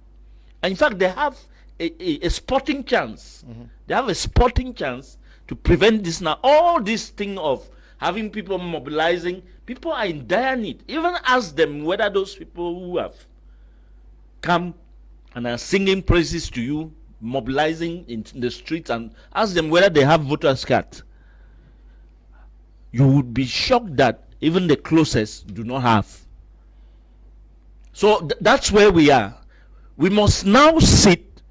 And in fact, they have a sporting chance. Mm-hmm. They have a sporting chance to prevent this now. All this thing of having people mobilizing, people are in dire need. Even ask them whether those people who have come and are singing praises to you, mobilizing in the streets, and ask them whether they have voters' cards. You would be shocked that even the closest do not have. So that's where we are. We must now sit,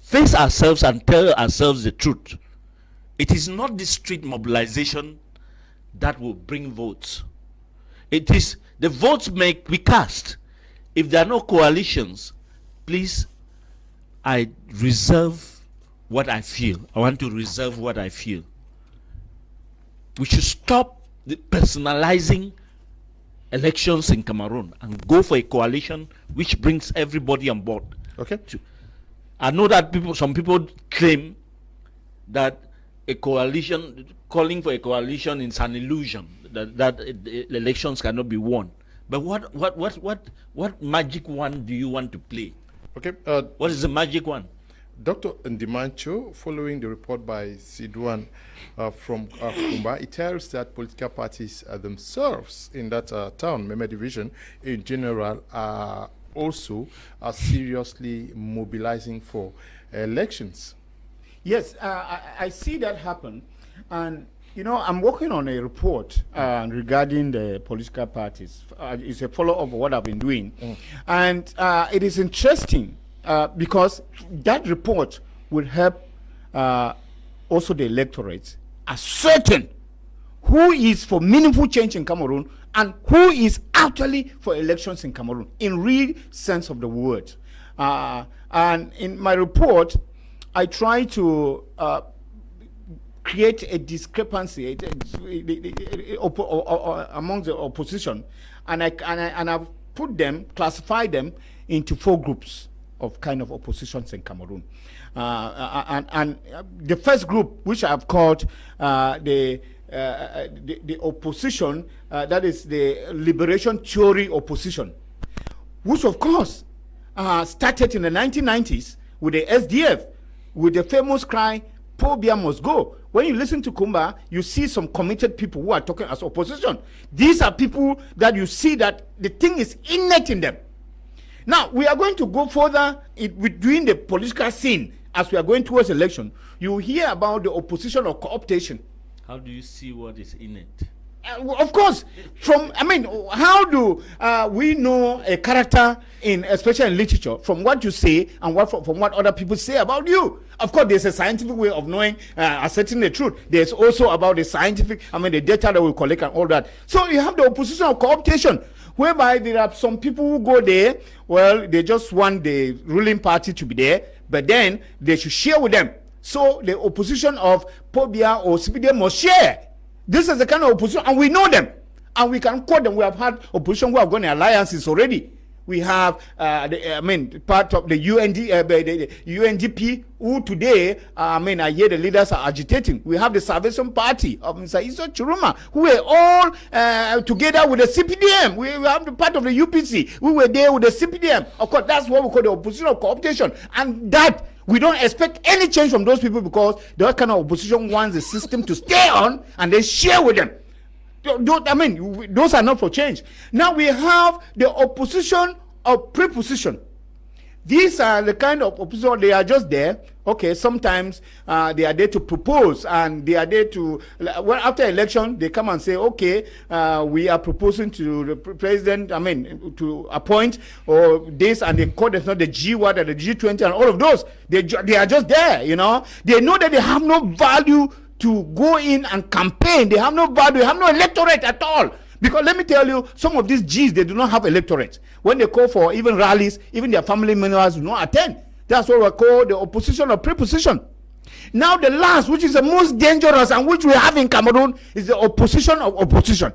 face ourselves, and tell ourselves the truth. It is not the street mobilization that will bring votes. It is the votes may be cast. If there are no coalitions, please, I reserve what I feel. I want to reserve what I feel. We should stop the personalizing elections in Cameroon and go for a coalition which brings everybody on board. Okay. I know that some people claim that a coalition, calling for a coalition is an illusion, that elections cannot be won. But what magic one do you want to play? Okay. What is the magic one? Dr. Ndimancho, following the report by Sidwan from Kumba, it tells that political parties themselves in that town, Meme division, in general, are also seriously mobilizing for elections. Yes, I see that happen. And, you know, I'm working on a report regarding the political parties. It's a follow-up of what I've been doing. And it is interesting because that report will help also the electorate ascertain who is for meaningful change in Cameroon and who is actually for elections in Cameroon in real sense of the word. And in my report, I try to create a discrepancy among the opposition, and I've put them, classify them into 4 groups of kind of oppositions in Cameroon. And the first group, which I've called the opposition, that is the liberation theory opposition, which of course started in the 1990s with the SDF, with the famous cry, Pobia must go. When you listen to Kumba, you see some committed people who are talking as opposition. These are people that you see that the thing is innate in them. Now, we are going to go further within the political scene as we are going towards election. You hear about the opposition or co-optation. How do you see what is in it? Of course, how do we know a character especially in literature, from what you say and from what other people say about you? Of course, there's a scientific way of knowing, ascertaining the truth. There's also about the scientific, the data that we collect and all that. So you have the opposition of co-optation, whereby there are some people who go there, well, they just want the ruling party to be there, but then they should share with them. So the opposition of Pobia or CPD must share. This is the kind of opposition, and we know them, and we can quote them. We have had opposition who have gone in alliances already. We have, part of the the UNDP, who today, I hear the leaders are agitating. We have the Salvation Party of Mr. Iso Churuma, who were all together with the CPDM. We have the part of the UPC. We were there with the CPDM. Of course, that's what we call the opposition of co-optation, and that we don't expect any change from those people because that kind of opposition wants the system to stay on and then share with them. Those are not for change. Now we have the opposition of preposition. These are the kind of opposition, they are just there. Okay, sometimes they are there to propose, and they are there to, well, after election, they come and say, okay, we are proposing to the president, to appoint, or this, and they call it not the G word or the G20 and all of those. They are just there, you know. They know that they have no value to go in and campaign. They have no value, they have no electorate at all. Because let me tell you, some of these Gs, they do not have electorate. When they call for even rallies, even their family members do not attend. That's what we call the opposition or preposition. Now the last, which is the most dangerous and which we have in Cameroon, is the opposition of opposition.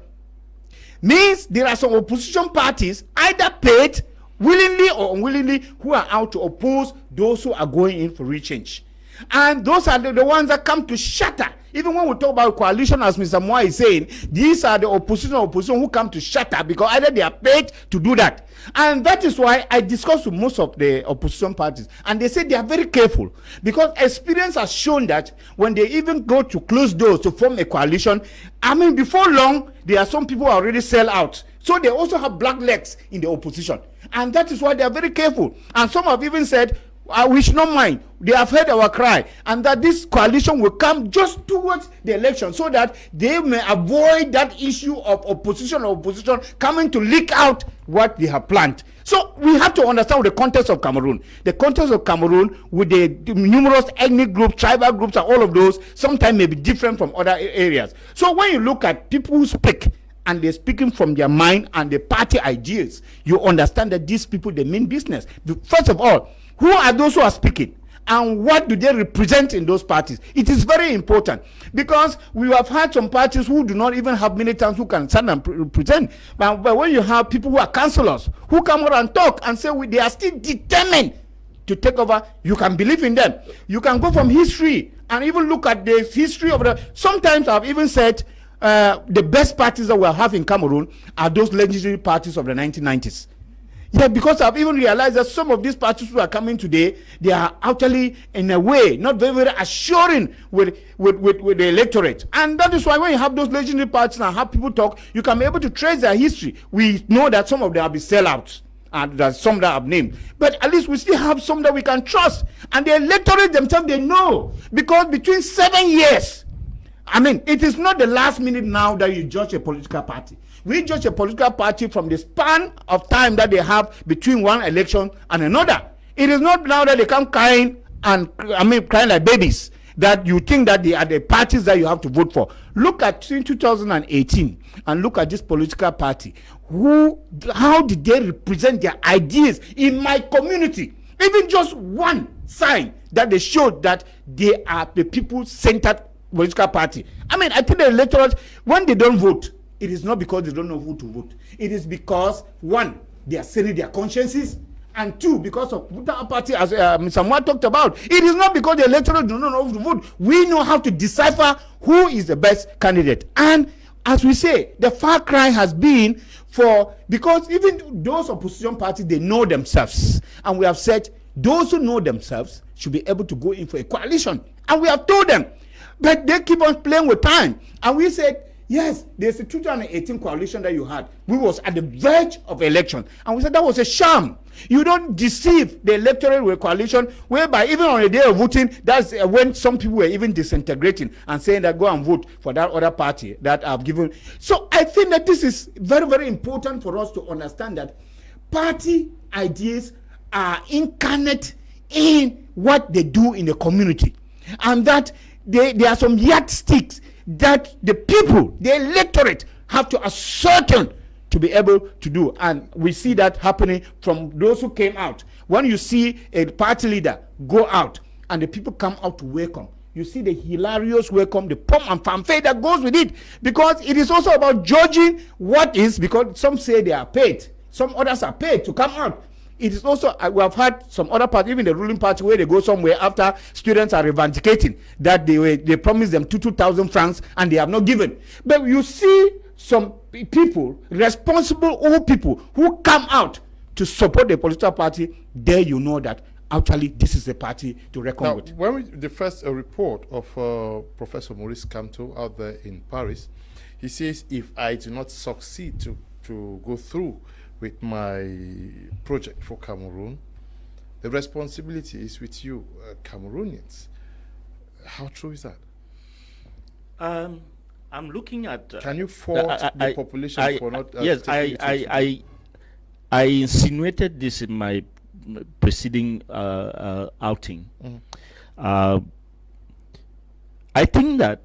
Means there are some opposition parties, either paid, willingly or unwillingly, who are out to oppose those who are going in for real change. And those are the ones that come to shatter. Even when we talk about coalition, as Mr. Moa is saying, these are the opposition who come to shatter because either they are paid to do that. And that is why I discussed with most of the opposition parties. And they say they are very careful because experience has shown that when they even go to close doors to form a coalition, before long, there are some people who already sell out. So they also have black legs in the opposition. And that is why they are very careful. And some have even said, we should not mind. They have heard our cry, and that this coalition will come just towards the election so that they may avoid that issue of opposition coming to leak out what they have planned. So we have to understand the context of Cameroon. The context of Cameroon with the numerous ethnic groups, tribal groups, and all of those sometimes may be different from other areas. So when you look at people who speak, and they're speaking from their mind and the party ideas, you understand that these people, they mean business. First of all, who are those who are speaking? And what do they represent in those parties? It is very important, because we have had some parties who do not even have militants who can stand and represent. But when you have people who are councillors who come out and talk and say they are still determined to take over, you can believe in them. You can go from history and even look at the history of the. Sometimes I've even said the best parties that we have in Cameroon are those legendary parties of the 1990s. Yeah, because I've even realized that some of these parties who are coming today, they are actually, in a way, not very, very assuring with the electorate. And that is why when you have those legendary parties and have people talk, you can be able to trace their history. We know that some of them have been sellouts, and there's some that have named. But at least we still have some that we can trust. And the electorate themselves, they know. Because between 7 years, I mean, it is not the last minute now that you judge a political party. We judge a political party from the span of time that they have between one election and another. It is not now that they come crying like babies, that you think that they are the parties that you have to vote for. Look at 2018 and look at this political party. How did they represent their ideas in my community? Even just one sign that they showed that they are the people-centered political party. I mean, I think the electorate, when they don't vote, it is not because they don't know who to vote. It is because, one, they are selling their consciences, and two, because of that party, as Mr. Moa talked about. It is not because the electorate do not know who to vote. We know how to decipher who is the best candidate. And as we say, the far cry has been because even those opposition parties, they know themselves. And we have said those who know themselves should be able to go in for a coalition. And we have told them. But they keep on playing with time. And we said, yes, there's a 2018 coalition that you had. We was at the verge of election. And we said that was a sham. You don't deceive the electorate with a coalition whereby even on the day of voting, that's when some people were even disintegrating and saying that go and vote for that other party that I've given. So I think that this is very, very important for us to understand that party ideas are incarnate in what they do in the community. And that there are some yardsticks that the people, the electorate, have to ascertain to be able to do. And we see that happening from those who came out. When you see a party leader go out and the people come out to welcome, you see the hilarious welcome, the pomp and fanfare that goes with it. Because it is also about judging what is, because some say they are paid, some others are paid to come out. It is also, we have had some other party, even the ruling party, where they go somewhere after students are revendicating that they promised them 2,000 francs and they have not given. But you see some people, responsible old people, who come out to support the political party. There you know that actually this is a party to reckon with. When the first report of Professor Maurice Kamto out there in Paris, he says, if I do not succeed to go through with my project for Cameroon, the responsibility is with you, Cameroonians. How true is that? I'm looking at. Can you fault the population for not? Yes, I insinuated this in my preceding outing. I think that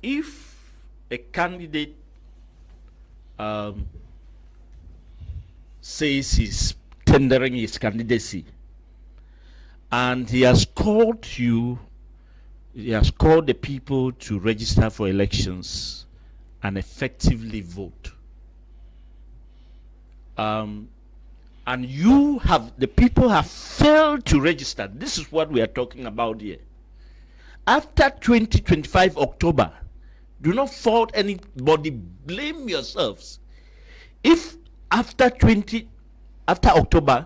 if a candidate says he's tendering his candidacy and he has called the people to register for elections and effectively vote, and the people have failed to register. This is what we are talking about here. After 2025 October, do not fault anybody, blame yourselves. If after October,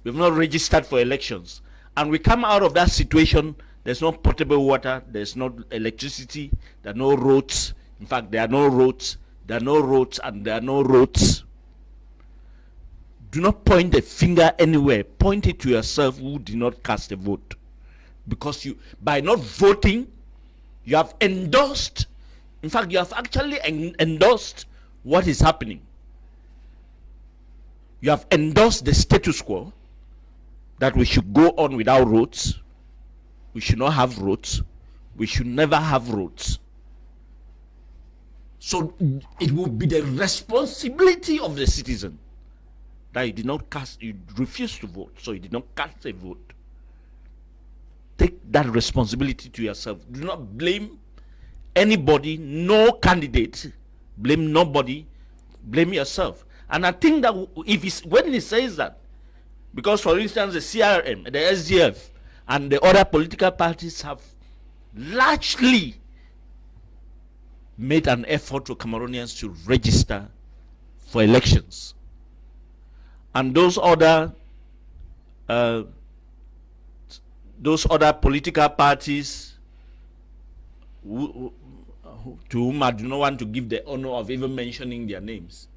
we've not registered for elections, and we come out of that situation, there's no potable water, there's no electricity, there are no roads. In fact, there are no roads, and there are no roads. do not point a finger anywhere. Point it to yourself who did not cast a vote. Because you, by not voting, you have endorsed, in fact, you have actually endorsed what is happening. You have endorsed the status quo, that we should go on without roads. We should not have roads. We should never have roads. So it will be the responsibility of the citizen that you did not cast, you refused to vote, so you did not cast a vote. Take that responsibility to yourself. Do not blame anybody, no candidate. Blame nobody. Blame yourself. And I think that when he says that, because for instance the CRM, the SDF, and the other political parties have largely made an effort for Cameroonians to register for elections. And those other political parties to whom I do not want to give the honor of even mentioning their names,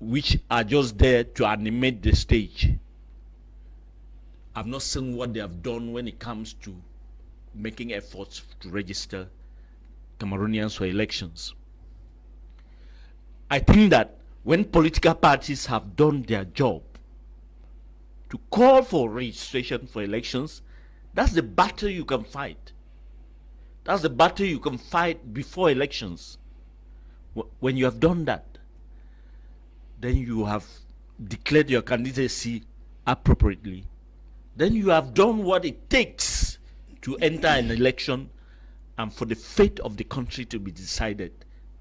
which are just there to animate the stage. I've not seen what they have done when it comes to making efforts to register Cameroonians for elections. I think that when political parties have done their job to call for registration for elections, that's the battle you can fight. That's the battle you can fight before elections. When you have done that, then you have declared your candidacy appropriately. Then you have done what it takes to enter an election and for the fate of the country to be decided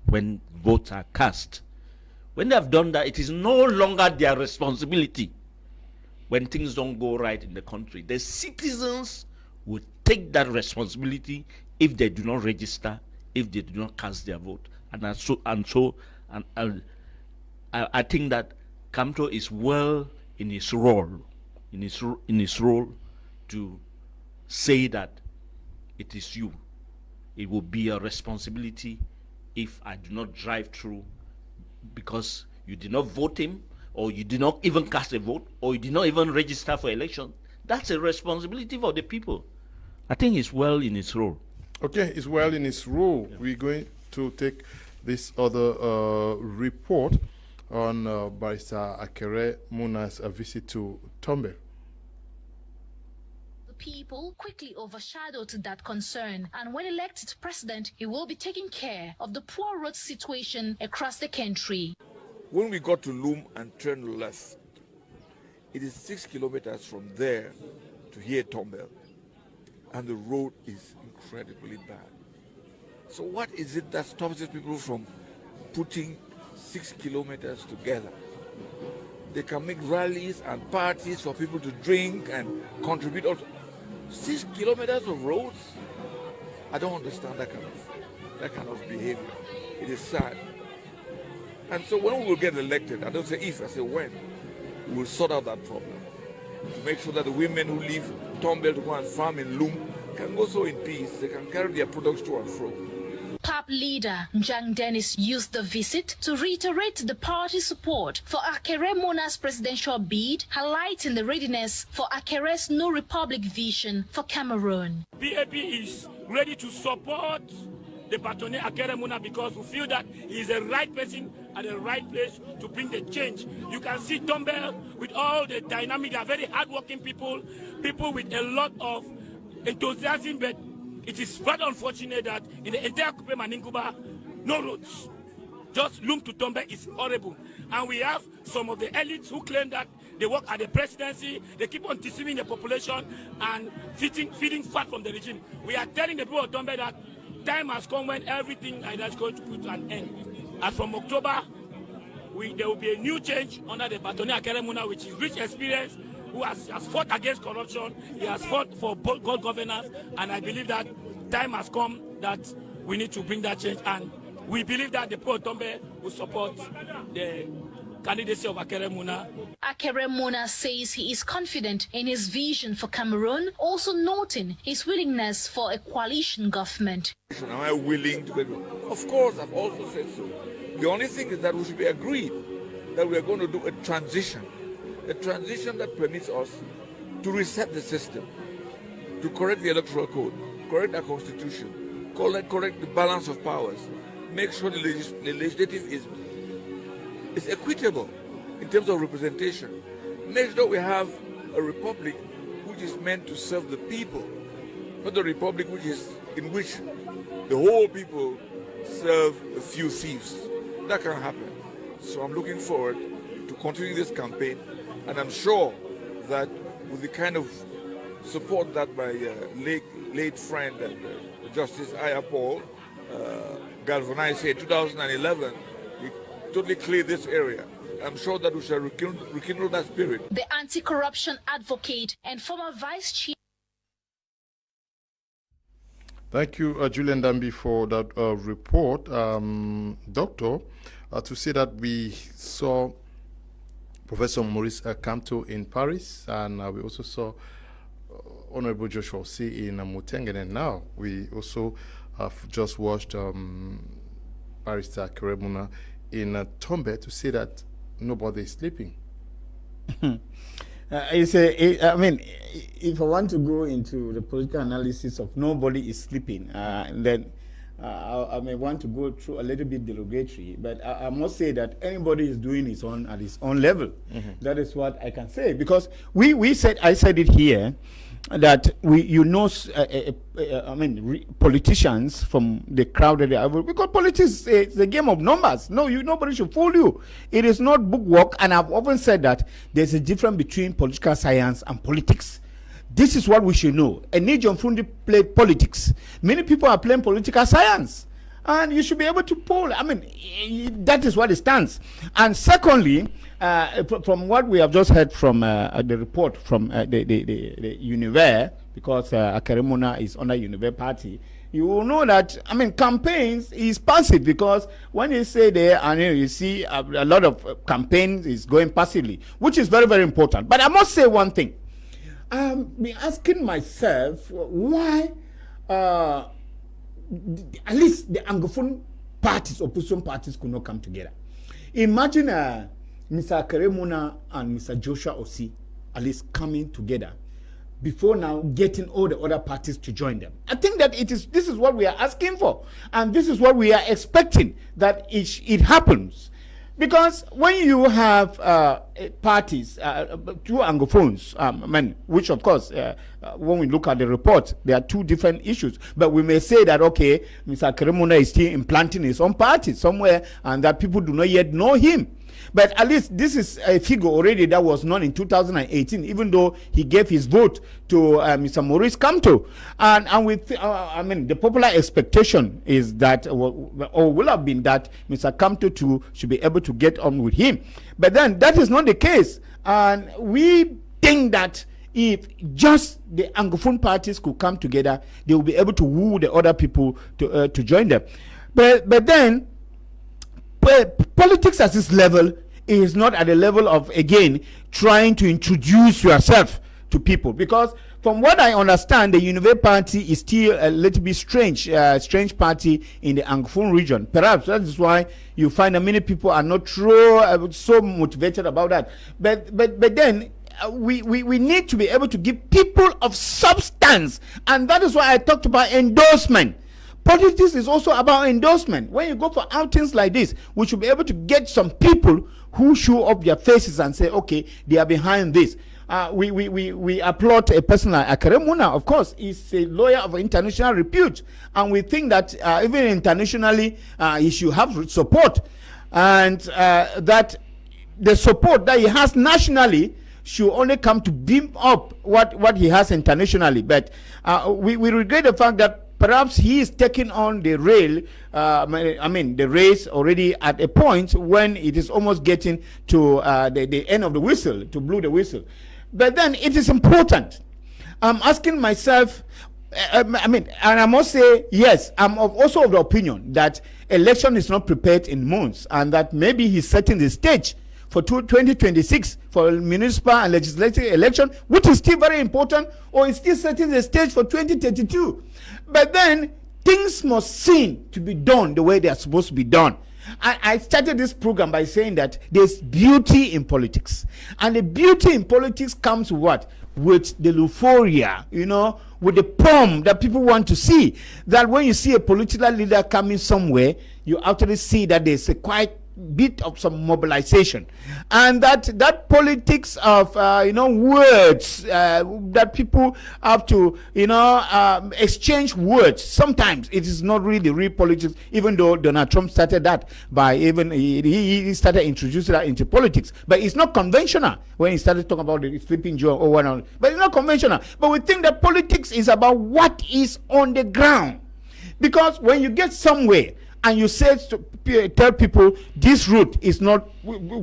when votes are cast. When they have done that, it is no longer their responsibility when things don't go right in the country. The citizens will take that responsibility if they do not register, if they do not cast their vote. I think that Kamto is well in his role, in his role to say that it is you. It will be a responsibility if I do not drive through because you did not vote him, or you did not even cast a vote, or you did not even register for election. That's a responsibility for the people. I think he's well in his role. Okay, he's well in his role. Yeah. We're going to take this other report on Barrister Akere Muna's visit to Tombe. People quickly overshadowed that concern, and when elected president, he will be taking care of the poor road situation across the country. When we got to Loom and turned left, it is 6 kilometers from there to here Tombe, and the road is incredibly bad. So what is it that stops these people from putting 6 kilometers together? They can make rallies and parties for people to drink and contribute also. 6 kilometers of roads? I don't understand that kind of behavior. It is sad. And so when we will get elected, I don't say if, I say when, we will sort out that problem. To make sure that the women who leave Tombe to go and farm in Loom can go so in peace. They can carry their products to and fro. PAP leader Njang Dennis used the visit to reiterate the party's support for Akere Muna's presidential bid, highlighting the readiness for Akere's New Republic vision for Cameroon. PAP is ready to support the Bâtonnier Akere Muna because we feel that he is the right person at the right place to bring the change. You can see Tombe with all the dynamic, they are very hardworking people with a lot of enthusiasm, but it is very unfortunate that in the entire Coupe Maninkuba, no roads. Just Loom to Tombe is horrible. And we have some of the elites who claim that they work at the presidency, they keep on deceiving the population and feeding fat from the regime. We are telling the people of Tombe that time has come when everything like that is going to put an end. As from October, there will be a new change under the Bâtonnier Akere Muna, which is rich experience, who has fought against corruption, he has fought for good governance, and I believe that time has come that we need to bring that change, and we believe that the people of Tombe will support the candidacy of Akere Muna. Akere Muna says he is confident in his vision for Cameroon, also noting his willingness for a coalition government. Am I willing to? Of course, I've also said so. The only thing is that we should be agreed. that we are going to do a transition that permits us to reset the system, to correct the electoral code, correct our constitution, correct the balance of powers, make sure the legislative is equitable in terms of representation, make sure we have a republic which is meant to serve the people, not a republic in which the whole people serve a few thieves. That can happen. So I'm looking forward to continuing this campaign, and I'm sure that with the kind of support that my late friend and Justice Aya Paul galvanized here in 2011, he totally cleared this area. I'm sure that we shall rekindle that spirit. The anti-corruption advocate and former vice chair. Thank you, Julian Dambi, for that report. Doctor, to say that we saw Professor Maurice Kamto in Paris, and we also saw Honorable Joshua C. in Mutengen, and now we also have just watched Barrister Keremuna in Tombe, to say that nobody is sleeping. I mean, if I want to go into the political analysis of nobody is sleeping, then I may want to go through a little bit derogatory, but I must say that anybody is doing his own at his own level. That is what I can say, because I said it here, that politicians from the crowd that they are, because politics is a game of numbers. Nobody should fool you. It is not bookwork, and I've often said that there's a difference between political science and politics. This is what we should know. Enijon Fundi played politics. Many people are playing political science, and you should be able to poll. I mean, that is what it stands. And secondly, from what we have just heard from the report from the Univer, because Keremuna is under Univer party, you will know that, I mean, campaigns is passive, because when you say there, and you see a lot of campaigns is going passively, which is very, very important. But I must say one thing. I've been asking myself why at least the Anglophone parties, opposition parties, could not come together. Imagine Mr. Keremuna and Mr. Joshua Osi at least coming together before now getting all the other parties to join them. I think that this is what we are asking for, and this is what we are expecting, that it happens. Because when you have parties, two Anglophones, which of course, when we look at the report, there are two different issues. But we may say that, okay, Mr. Keremuna is still implanting his own party somewhere, and that people do not yet know him. But at least this is a figure already that was known in 2018, even though he gave his vote to Mr. Maurice Kamto. And with, the popular expectation is that, or will have been that Mr. Kamto too should be able to get on with him. But then that is not the case. And we think that if just the Anglophone parties could come together, they will be able to woo the other people to join them. But then, politics at this level is not at the level of, again, trying to introduce yourself to people, because from what I understand, the Univer party is still a little bit strange party in the Anglophone region. Perhaps that is why you find that many people are not so motivated about that. But then we need to be able to give people of substance, and that is why I talked about endorsement. Politics is also about endorsement. When you go for outings like this, we should be able to get some people who show up their faces and say, okay, they are behind this. We applaud a person like Keremuna. Of course, he's a lawyer of international repute, and we think that even internationally, he should have support, and that the support that he has nationally should only come to beam up what he has internationally. But we regret the fact that perhaps he is taking on the the race already at a point when it is almost getting to the end of the whistle, to blow the whistle. But then it is important. I'm asking myself, and I must say, yes, I'm also of the opinion that election is not prepared in months, and that maybe he's setting the stage for 2026 for municipal and legislative election, which is still very important, or is still setting the stage for 2032. But then things must seem to be done the way they are supposed to be done. I started this program by saying that there's beauty in politics. And the beauty in politics comes with what? With the euphoria, with the pomp that people want to see. That when you see a political leader coming somewhere, you actually see that there's a quite bit of some mobilization, and that politics of words, that people have to exchange words. Sometimes it is not really real politics, even though Donald Trump started that by he started introducing that into politics, but it's not conventional when he started talking about the sleeping Joe or whatnot. But it's not conventional. But we think that politics is about what is on the ground, because when you get somewhere and you tell people this route is not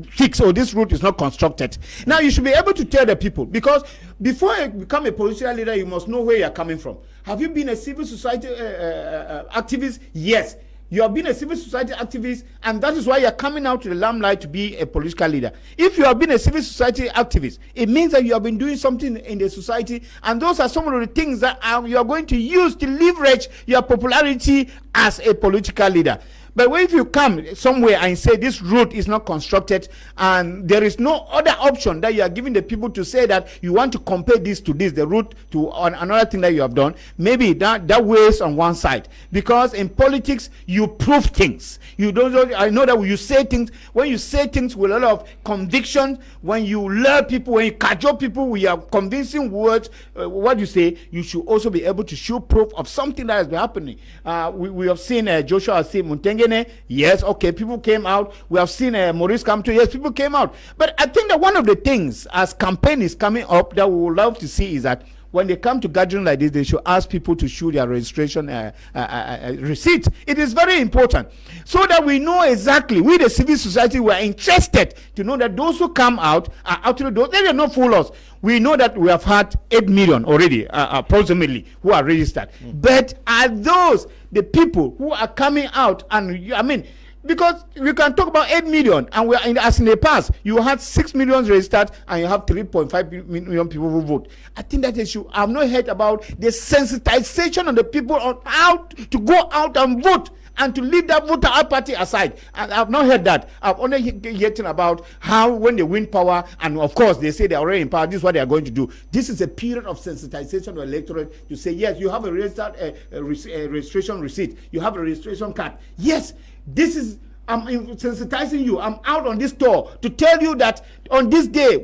fixed or this route is not constructed, now you should be able to tell the people, because before you become a political leader, you must know where you're coming from. Have you been a civil society activist? Yes. You have been a civil society activist, and that is why you're coming out to the limelight to be a political leader. If you have been a civil society activist, it means that you have been doing something in the society, and those are some of the things that you are going to use to leverage your popularity as a political leader. But if you come somewhere and say this route is not constructed and there is no other option that you are giving the people to say that you want to compare this to this, the route to another thing that you have done, maybe that weighs on one side. Because in politics, you prove things. I know that when you say things with a lot of conviction, when you lure people, when you cajole people with your convincing words, what you say, you should also be able to show proof of something that has been happening. We have seen Joshua Muntengene. Yes, okay, people came out. We have seen Maurice Kamto. Yes, people came out. But I think that one of the things as campaign is coming up that we would love to see is that when they come to gathering like this, they should ask people to show their registration receipt. It is very important, so that we know exactly, we the civil society, we are interested to know that those who come out are actually those. They will not fool us. We know that we have had 8 million already, approximately, who are registered. But are those the people who are coming out? And because we can talk about 8 million, and as in the past, you had 6 million registered and you have 3.5 million people who vote. I think that issue, I've not heard about the sensitization of the people on how to go out and vote and to leave that voter apathy aside. And I've not heard that. I've only heard about how when they win power, and of course they say they're already in power, this is what they are going to do. This is a period of sensitization of the electorate to say, yes, you have a registered registration receipt, you have a registration card. Yes, I'm sensitizing you. I'm out on this tour to tell you that on this day,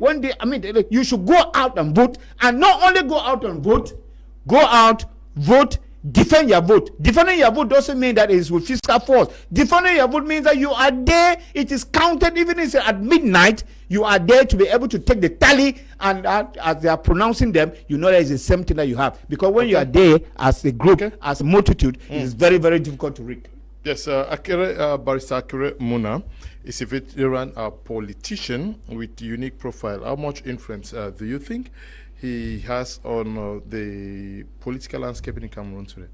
you should go out and vote, and not only go out and vote, go out, vote, defend your vote. Defending your vote doesn't mean that it is with fiscal force. Defending your vote means that you are there, it is counted, even if it's at midnight, you are there to be able to take the tally, and as they are pronouncing them, you know that is the same thing that you have. Because when you are there as a group, as a multitude, it is very, very difficult to read. Yes, Barrister Akere Muna is a veteran politician with unique profile. How much influence do you think he has on the political landscape in Cameroon today?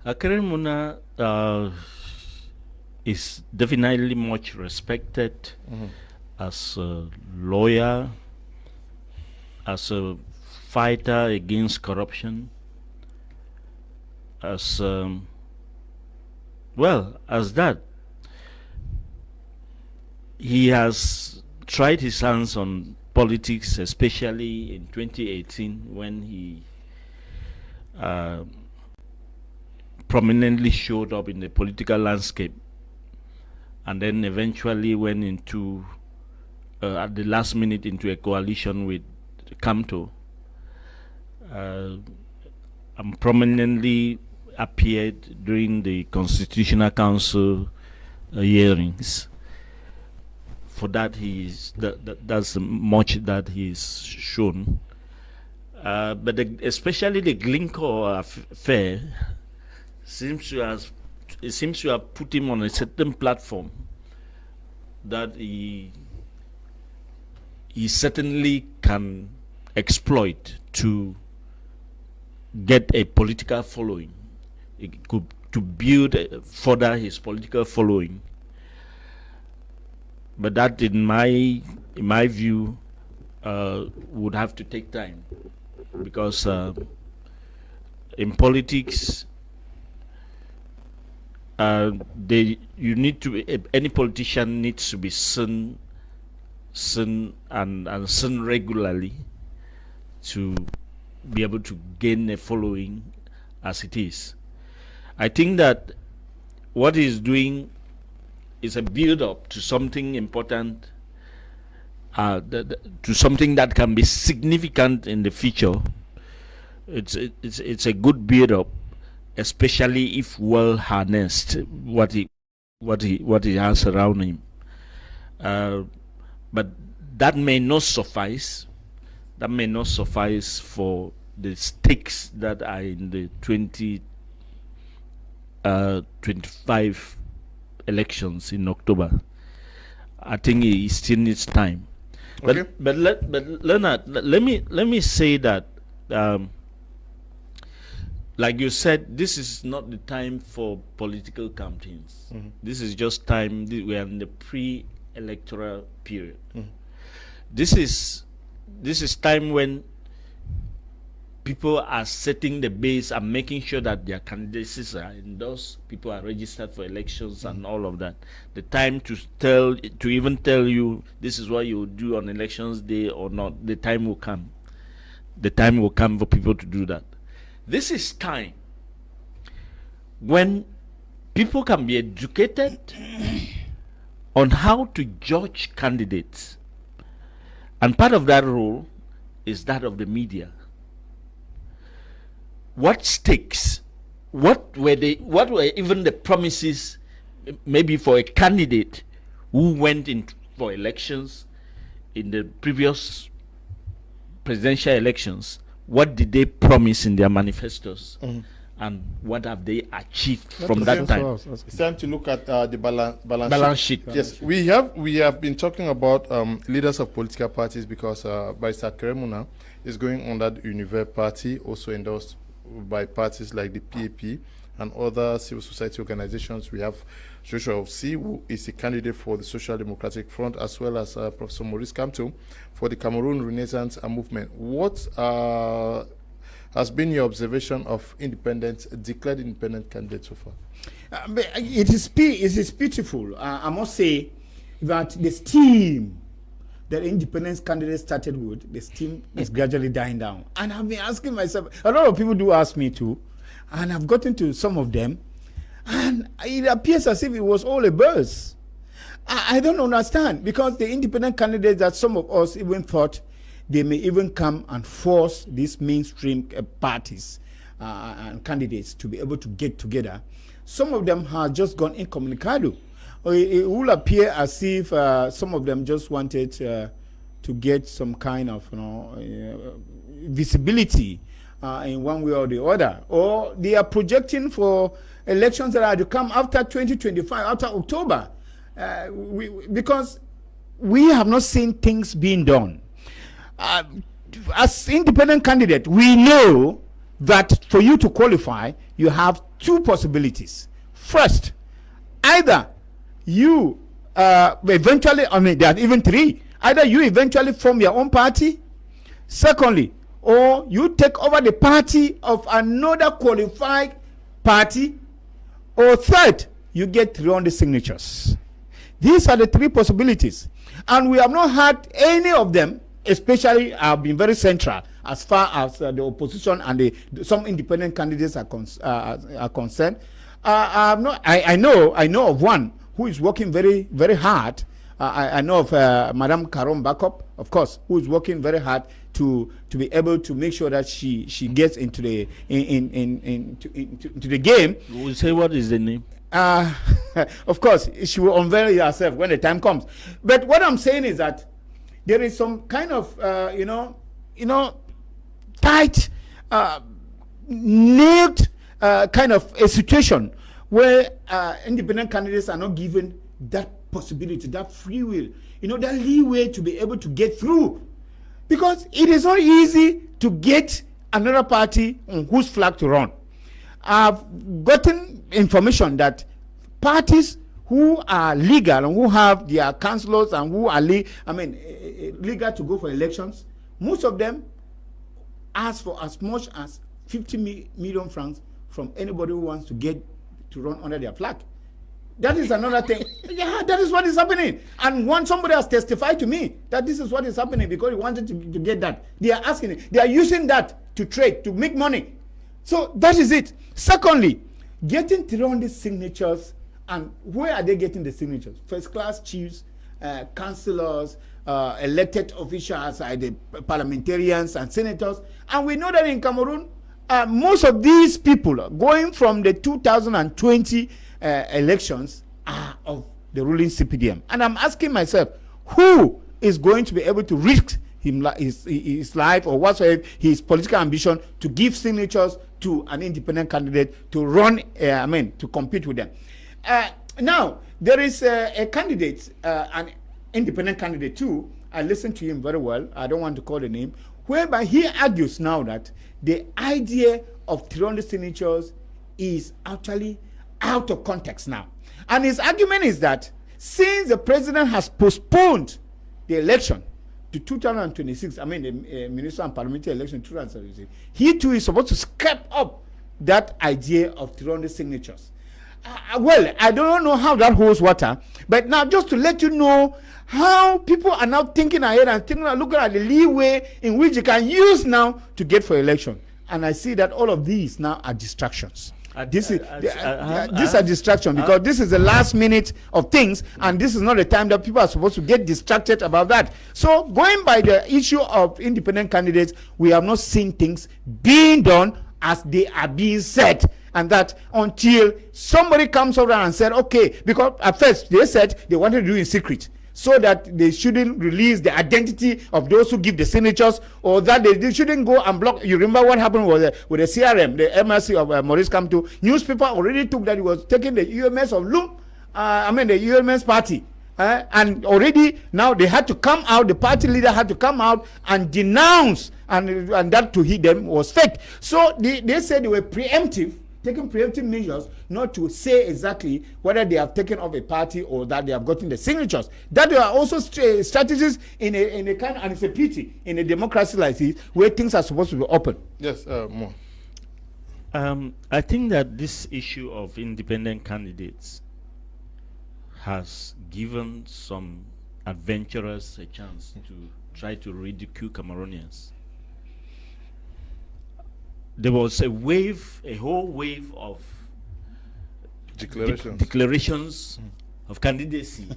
Akere Muna is definitely much respected as a lawyer, as a fighter against corruption, as that. He has tried his hands on politics, especially in 2018 when he prominently showed up in the political landscape, and then eventually went into at the last minute into a coalition with Kamto, and prominently appeared during the Constitutional Council hearings. For that, that's much that he's shown. But especially the Glencore affair seems to have put him on a certain platform that he certainly can exploit to get a political following. It could to build further his political following. But that, in my view, would have to take time, because in politics any politician needs to be seen and seen regularly to be able to gain a following as it is. I think that what he's doing is a build-up to something important, to something that can be significant in the future. It's a good build-up, especially if well harnessed what he has around him. But that may not suffice. That may not suffice for the stakes that are in the 2025 elections in October. I think he still needs time. Okay. But Leonard, let me say that, like you said, this is not the time for political campaigns. Mhm. This is just time. We are in the pre-electoral period. Mhm. This is time when people are setting the base and making sure that their candidacies are endorsed, people are registered for elections and all of that. The time to even tell you this is what you will do on elections day or not, the time will come. The time will come for people to do that. This is time when people can be educated on how to judge candidates. And part of that role is that of the media. What stakes? What were even the promises, maybe for a candidate who went in for elections in the previous presidential elections? What did they promise in their manifestos? Mhm. And what have they achieved from that time? It's time to look at the Balance sheet. Yes, we have been talking about leaders of political parties because Barrister Keremuna is going on that Univer party, also endorsed by parties like the PAP and other civil society organizations. We have Joshua Ofsi, who is a candidate for the Social Democratic Front, as well as Professor Maurice Kamto for the Cameroon Renaissance Movement. What has been your observation of declared independent candidates so far? It is beautiful. I must say that the steam that independence candidates started with, the steam is gradually dying down. And I've been asking myself, a lot of people do ask me too, and I've gotten to some of them, and it appears as if it was all a buzz. I don't understand, because the independent candidates that some of us even thought they may even come and force these mainstream parties and candidates to be able to get together. Some of them have just gone incommunicado. It will appear as if some of them just wanted to get some kind of visibility in one way or the other, or they are projecting for elections that are to come after 2025, after October, because we have not seen things being done. As independent candidate, we know that for you to qualify, you have two possibilities. First, either you eventually, there are even three. Either you eventually form your own party. Secondly, or you take over the party of another qualified party. Or third, you get 300 signatures. These are the three possibilities. And we have not had any of them, especially have been very central as far as the opposition and some independent candidates are concerned. I know of one who is working very, very hard. I know of Madame Karom Bakop, of course, who is working very hard to be able to make sure that she gets into the into the game. We'll say what is the name. Of course, she will unveil herself when the time comes. But what I'm saying is that there is some kind of tight, nailed kind of a situation where independent candidates are not given that possibility, that free will, that leeway to be able to get through. Because it is not easy to get another party on whose flag to run. I've gotten information that parties who are legal and who have their councillors and who are legal to go for elections, most of them ask for as much as 50 million francs from anybody who wants to get to run under their flag. That is another thing. Yeah, that is what is happening. And once somebody has testified to me that this is what is happening because he wanted to get that. They are asking it. They are using that to trade, to make money. So that is it. Secondly, getting 300 signatures. And where are they getting the signatures? First class chiefs, councillors, elected officials, the parliamentarians and senators. And we know that in Cameroon, most of these people going from the 2020 elections are of the ruling CPDM. And I'm asking myself, who is going to be able to risk his life or whatsoever his political ambition to give signatures to an independent candidate to run, to compete with them? Now, there is a candidate, an independent candidate too. I listened to him very well. I don't want to call the name, whereby he argues now that the idea of 300 signatures is actually out of context now. And his argument is that since the president has postponed the election to 2026, the municipal and parliamentary election 2026, he too is supposed to scrap up that idea of 300 signatures. Well, I don't know how that holds water, but now just to let you know how people are now thinking ahead and looking at the leeway in which you can use now to get for election. And I see that all of these now are distractions. These are distractions because this is the last minute of things, and this is not the time that people are supposed to get distracted about that. So going by the issue of independent candidates, we have not seen things being done as they are being said. And that until somebody comes over and said, okay, because at first they said they wanted to do it in secret, so that they shouldn't release the identity of those who give the signatures, or that they shouldn't go and block. You remember what happened with the CRM, the MRC of Maurice Kamto. Newspaper already took that he was taking the UMS of Loom, the UMS party. And already now they had to come out, the party leader had to come out and denounce, and that to hit them was fake. So they said they were taking preemptive measures not to say exactly whether they have taken off a party or that they have gotten the signatures. That there are also strategies in a kind, and it's a pity in a democracy like this where things are supposed to be open. Yes, more. I think that this issue of independent candidates has given some adventurers a chance to try to ridicule Cameroonians. There was a whole wave of declarations of candidacy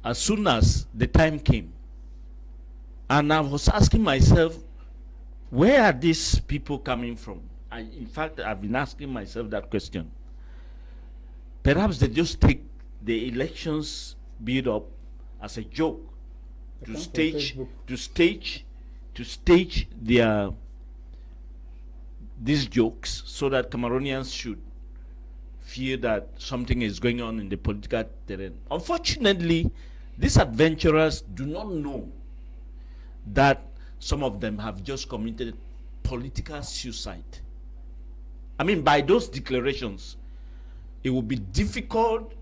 as soon as the time came. And I was asking myself, where are these people coming from? In fact, I've been asking myself that question. Perhaps they just take the elections build up as a joke to stage these jokes so that Cameroonians should fear that something is going on in the political terrain. Unfortunately, these adventurers do not know that some of them have just committed political suicide. By those declarations, it would be difficult,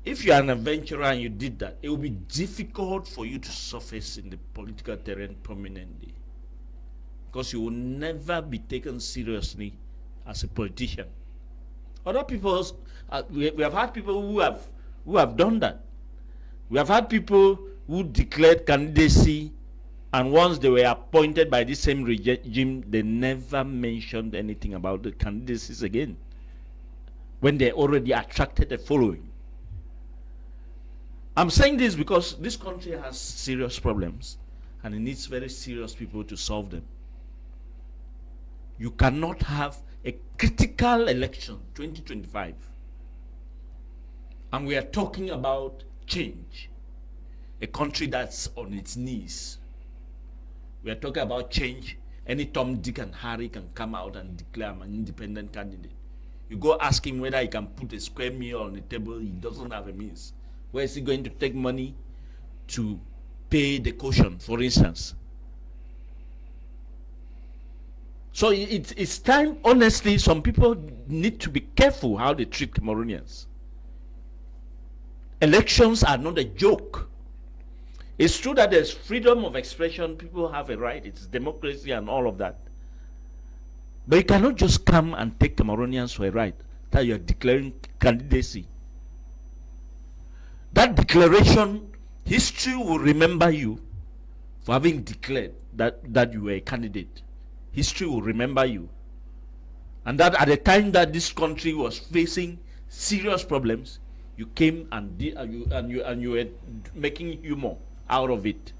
if you are an adventurer and you did that, it would be difficult for you to surface in the political terrain prominently, because you will never be taken seriously as a politician. Other people, we have had people who have done that. We have had people who declared candidacy, and once they were appointed by the same regime, they never mentioned anything about the candidacies again, when they already attracted a following. I'm saying this because this country has serious problems, and it needs very serious people to solve them. You cannot have a critical election, 2025, and we are talking about change, a country that's on its knees. We are talking about change. Any Tom, Dick, and Harry can come out and declare an independent candidate. You go ask him whether he can put a square meal on the table, he doesn't have a means. Where is he going to take money to pay the caution, for instance? So it's time, honestly, some people need to be careful how they treat Cameroonians. Elections are not a joke. It's true that there's freedom of expression, people have a right, it's democracy and all of that. But you cannot just come and take Cameroonians for a ride. that you are declaring candidacy. That declaration, history will remember you for having declared that you were a candidate. History will remember you. And that at the time that this country was facing serious problems, you came and you were making humor out of it.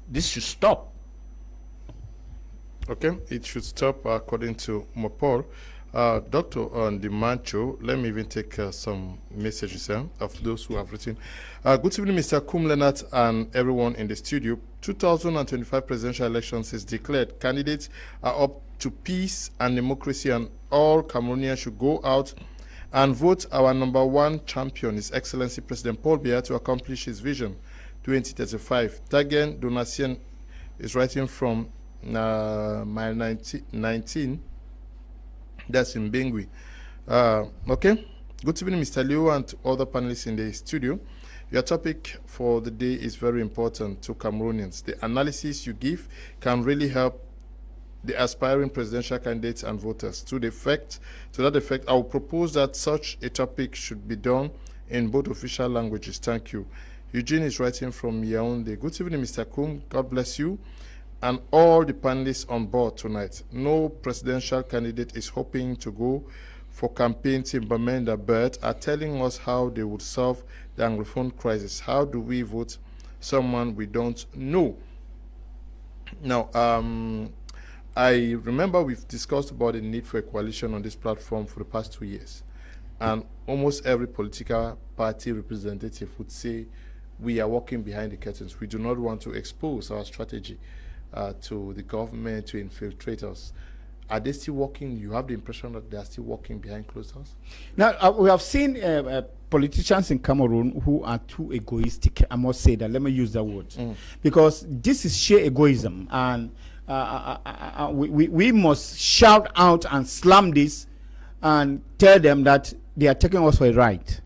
This should stop. Okay, it should stop according to Mopol. Doctor on the Mancho, let me even take some messages of those who have written. Good evening, Mr. Kum Leonard and everyone in the studio. 2025 presidential elections is declared. Candidates are up to peace and democracy, and all Cameroonians should go out and vote our number one champion, His Excellency President Paul Biya, to accomplish his vision 2035. Tagen Donatien is writing from mile 19. That's in Bengui. Okay. Good evening, Mr. Liu, and to other panelists in the studio. Your topic for the day is very important to Cameroonians. The analysis you give can really help the aspiring presidential candidates and voters. To that effect, I will propose that such a topic should be done in both official languages. Thank you. Eugene is writing from Yaoundé. Good evening, Mr. Kum. God bless you and all the panelists on board tonight. No presidential candidate is hoping to go for campaigns in Bamenda, but are telling us how they would solve the Anglophone crisis. How do we vote someone we don't know? Now, I remember we've discussed about the need for a coalition on this platform for the past 2 years. And almost every political party representative would say, we are working behind the curtains. We do not want to expose our strategy to the government, to infiltrate us. Are they still working? You have the impression that they are still working behind closed doors? Now, we have seen politicians in Cameroon who are too egoistic. I must say that. Let me use that word. Because this is sheer egoism. And we must shout out and slam this and tell them that they are taking us for a ride.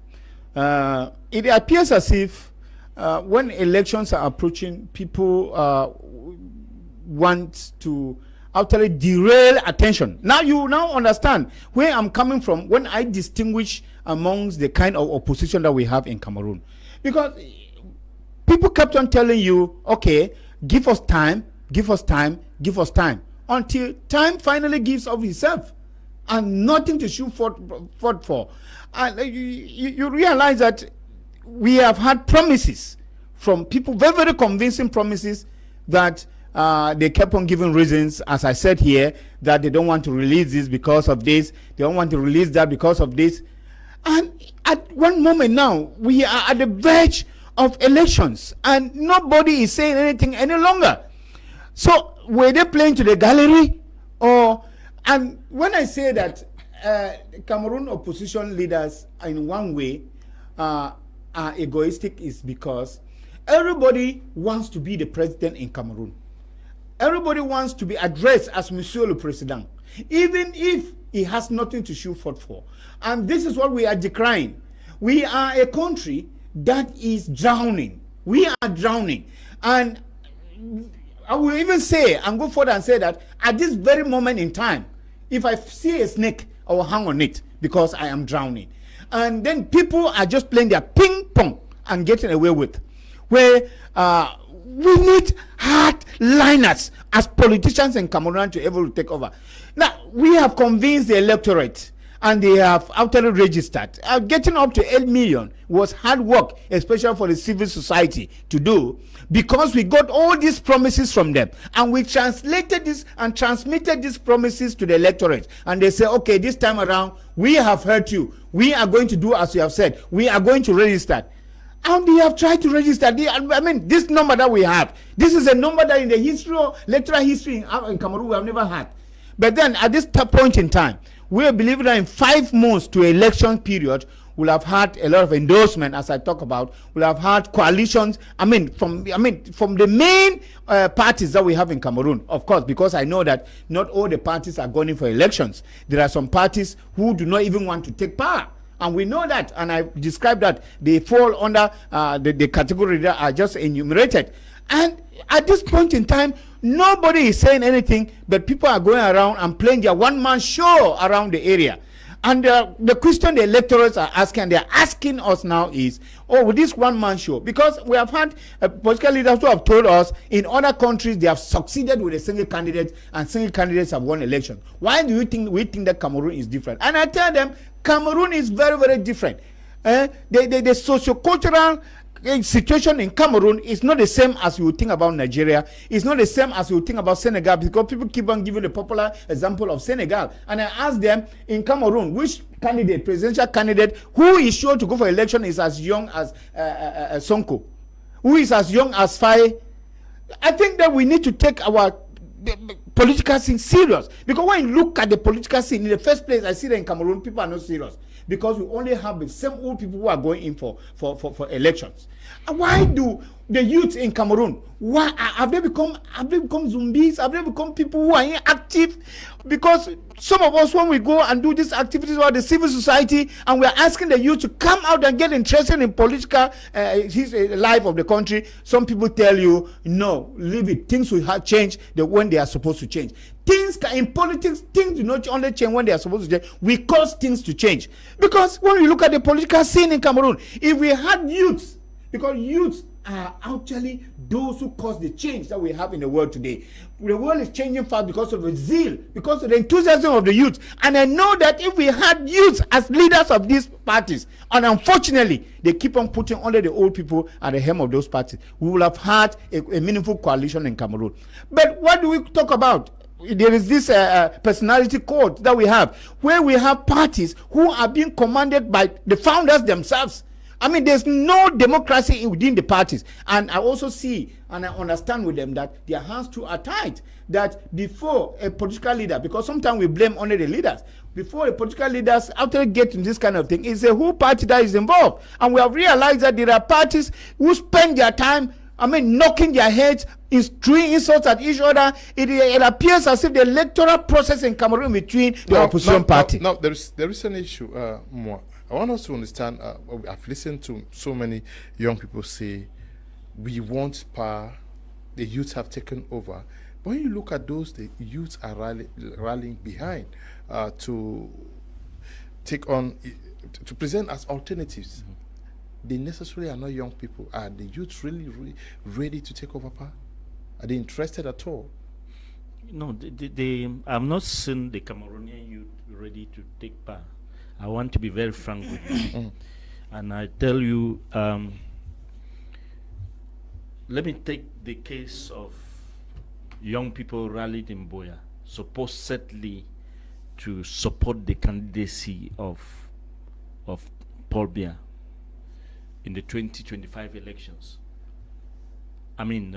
It appears as if when elections are approaching, people want to actually derail attention. Now you understand where I'm coming from when I distinguish amongst the kind of opposition that we have in Cameroon. Because people kept on telling you, okay, give us time, give us time, give us time, until time finally gives of itself and nothing to shoot for. And you realize that we have had promises from people, very, very convincing promises that they kept on giving reasons, as I said here, that they don't want to release this because of this, they don't want to release that because of this. And at one moment now, we are at the verge of elections and nobody is saying anything any longer. So were they playing to the gallery? And when I say that Cameroon opposition leaders in one way are egoistic, is because everybody wants to be the president in Cameroon. Everybody wants to be addressed as Monsieur le Président, even if he has nothing to shoot for. And this is what we are decrying. We are a country that is drowning. We are drowning. And I will even say, and go further and say that at this very moment in time, if I see a snake, I will hang on it because I am drowning. And then people are just playing their ping pong and getting away with. Where we need hardliners as politicians in Cameroon to be able to take over. Now, we have convinced the electorate and they have actually registered. Getting up to 8 million was hard work, especially for the civil society to do, because we got all these promises from them and we translated this and transmitted these promises to the electorate. And they say, okay, this time around, we have heard you. We are going to do as you have said. We are going to register. And they have tried to register. I mean, this number that we have, this is a number that in the electoral history in Cameroon we have never had. But then at this point in time, we believe that in 5 months to election period, we'll have had a lot of endorsement, as I talk about. We'll have had coalitions. From the main parties that we have in Cameroon, of course, because I know that not all the parties are going in for elections. There are some parties who do not even want to take power. And we know that, and I described that they fall under the category that I just enumerated. And at this point in time, nobody is saying anything, but people are going around and playing their one-man show around the area. And the question the electors are asking, and they're asking us now is, oh, with this one-man show, because we have had political leaders who have told us in other countries they have succeeded with a single candidate, and single candidates have won election. Why do you think we think that Cameroon is different? And I tell them, Cameroon is very, very different. The socio-cultural situation in Cameroon is not the same as you would think about Nigeria. It's not the same as you would think about Senegal, because people keep on giving the popular example of Senegal. And I asked them, in Cameroon, which candidate, presidential candidate, who is sure to go for election is as young as Sonko? Who is as young as Faye? I think that we need to take our political scene serious, because when you look at the political scene, in the first place, I see that in Cameroon, people are not serious, because we only have the same old people who are going in for elections. And why do the youth in Cameroon, why have they become zombies? Have they become people who are inactive? Because some of us, when we go and do these activities with the civil society, and we are asking the youth to come out and get interested in political life of the country, some people tell you, no, leave it. Things will have changed when they are supposed to change. Things in politics, things do not only change when they are supposed to change. We cause things to change. Because when we look at the political scene in Cameroon, if we had youths, because youths are actually those who cause the change that we have in the world today. The world is changing fast because of the zeal, because of the enthusiasm of the youth. And I know that if we had youths as leaders of these parties, and unfortunately they keep on putting under the old people at the helm of those parties, we will have had a meaningful coalition in Cameroon. But what do we talk about? There is this personality code that we have, where we have parties who are being commanded by the founders themselves. I mean, there's no democracy within the parties. And I also see and I understand with them that their hands too are tied. That before a political leader, because sometimes we blame only the leaders, before the political leaders actually get in this kind of thing, it's a whole party that is involved. And we have realized that there are parties who spend their time, knocking their heads, throwing insults at each other. It appears as if the electoral process in Cameroon between the opposition party. Now, there is an issue more. I want us to understand, I've listened to so many young people say, we want power, the youths have taken over. But when you look at those, the youths are rallying behind to take on, to present as alternatives. They necessarily are not young people. Are the youths really ready to take over power? Are they interested at all? No, I've not seen the Cameroonian youth ready to take power. I want to be very frank with you. And I tell you, let me take the case of young people rallied in Boya, supposedly to support the candidacy of Paul Biya in the 2025 elections. I mean,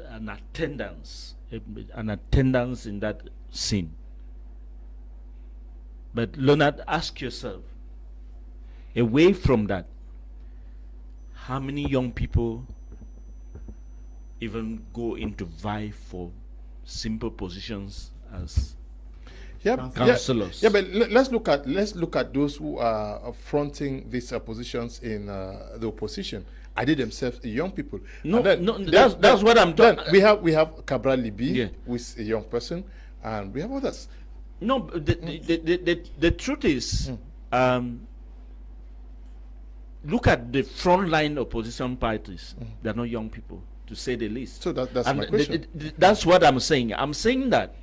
an attendance in that scene. But Leonard, ask yourself, away from that, how many young people even go into vie for simple positions as councillors? Yeah, but let's look at those who are fronting these positions in the opposition. Are they themselves young people? That's what I'm talking. We have Cabral Libi, who is a young person, and we have others. No, the truth is, look at the frontline opposition parties. They're not young people, to say the least. So that's my question. That's what I'm saying. I'm saying that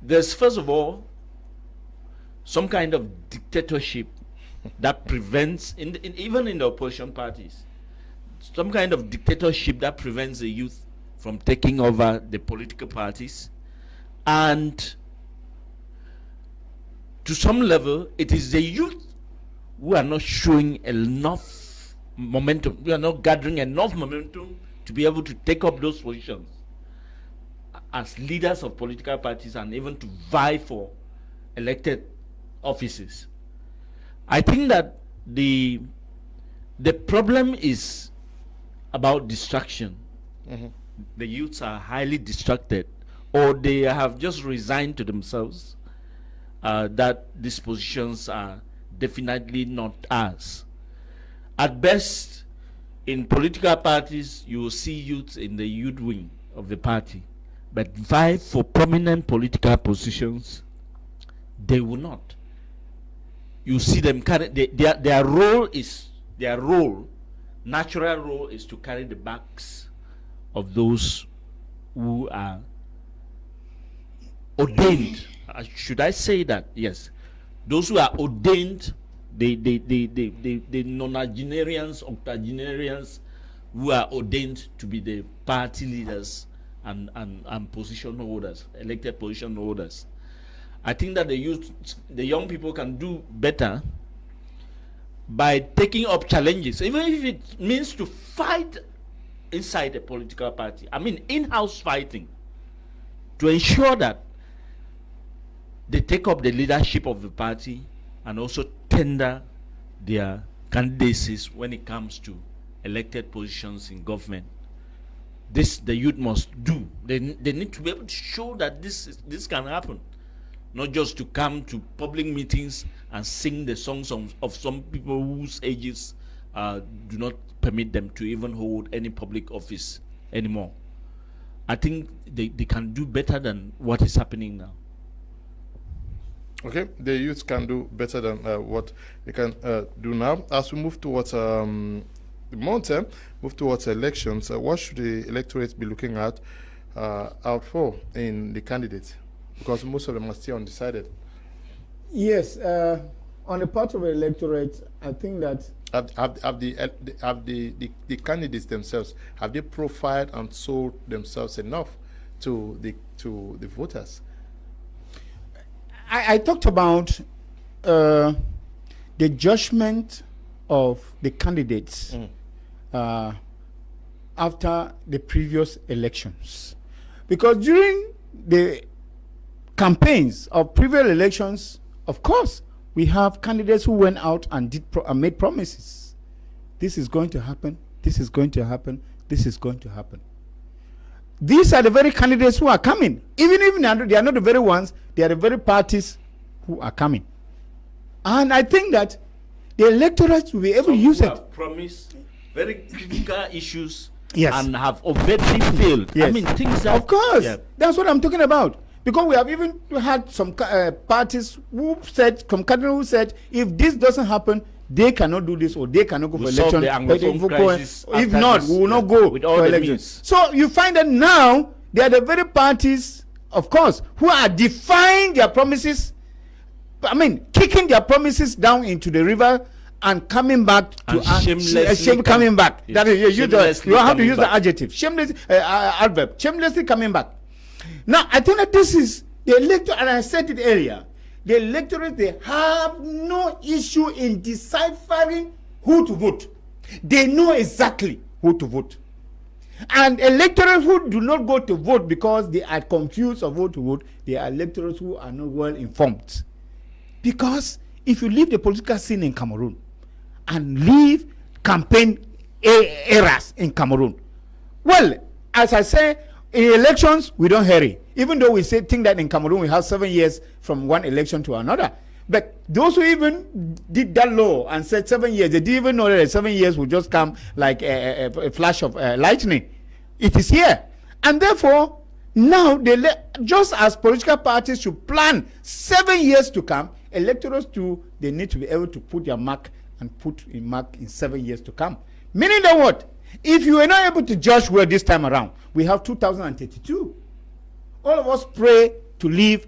there's, first of all, some kind of dictatorship that prevents, even in the opposition parties, some kind of dictatorship that prevents the youth from taking over the political parties. And to some level, it is the youth who are not showing enough momentum. We are not gathering enough momentum to be able to take up those positions as leaders of political parties and even to vie for elected offices. I think that the problem is about distraction. The youths are highly distracted, or they have just resigned to themselves that these positions are definitely not ours. At best, in political parties, you will see youths in the youth wing of the party, but vie for prominent political positions, they will not. you see them carry their natural role is to carry the backs of those who are ordained. Should I say that? Yes, those who are ordained, the nonagenarians, octogenarians, who are ordained to be the party leaders and position holders, elected position holders. I think that the young people can do better by taking up challenges, even if it means to fight inside a political party. I mean, in-house fighting, to ensure that they take up the leadership of the party and also tender their candidacies when it comes to elected positions in government. This the youth must do. They need to be able to show that this can happen, not just to come to public meetings and sing the songs of some people whose ages do not permit them to even hold any public office anymore. I think they can do better than what is happening now. Okay, the youth can do better than what they can do now. As we move towards the month, move towards elections, what should the electorate be looking at out for in the candidates? Because most of them are still undecided. Yes, on the part of the electorate, I think that have the candidates themselves, have they profiled and sold themselves enough to the voters? I talked about the judgment of the candidates after the previous elections, because during the campaigns of previous elections, of course, we have candidates who went out and made promises. This is going to happen. This is going to happen. This is going to happen. These are the very candidates who are coming. Even if they are not the very ones, they are the very parties who are coming. And I think that the electorate will be able to use it. Have promised very critical issues, yes, and have already failed. Yes. I mean, things that, of course, yeah. That's what I'm talking about. Because we have even had some parties who said, some candidates who said, if this doesn't happen, they cannot do this or they cannot go for election. If not, we will not go for elections. So you find that now they are the very parties, of course, who are defying their promises. I mean, kicking their promises down into the river and coming back to coming back. That is, you have to use the adjective, shameless adverb, shamelessly coming back. Now, I think that this is the electorate, and I said it earlier. The electorate, they have no issue in deciphering who to vote. They know exactly who to vote. And electorates who do not go to vote because they are confused of who to vote, they are electorates who are not well informed. Because if you leave the political scene in Cameroon and leave campaign eras in Cameroon, well, as I say, in elections, we don't hurry. Even though we think that in Cameroon we have 7 years from one election to another. But those who even did that law and said 7 years, they didn't even know that 7 years will just come like a flash of lightning. It is here. And therefore, now, just as political parties should plan 7 years to come, electorates too, they need to be able to put their mark and put a mark in 7 years to come. Meaning that what? If you are not able to judge well this time around, we have 2032. All of us pray to leave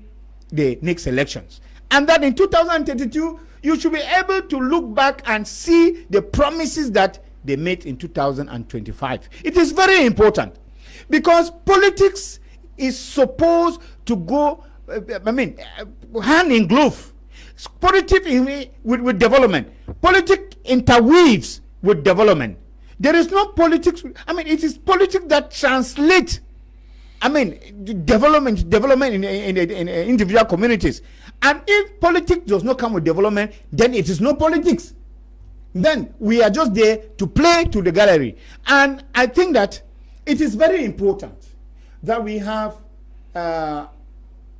the next elections. And that in 2032, you should be able to look back and see the promises that they made in 2025. It is very important because politics is supposed to go, hand in glove. Politics with development. Politics interweaves with development. There is no politics. It is politics that translate. Development in individual communities. And if politics does not come with development, then it is no politics. Then we are just there to play to the gallery. And I think that it is very important that we have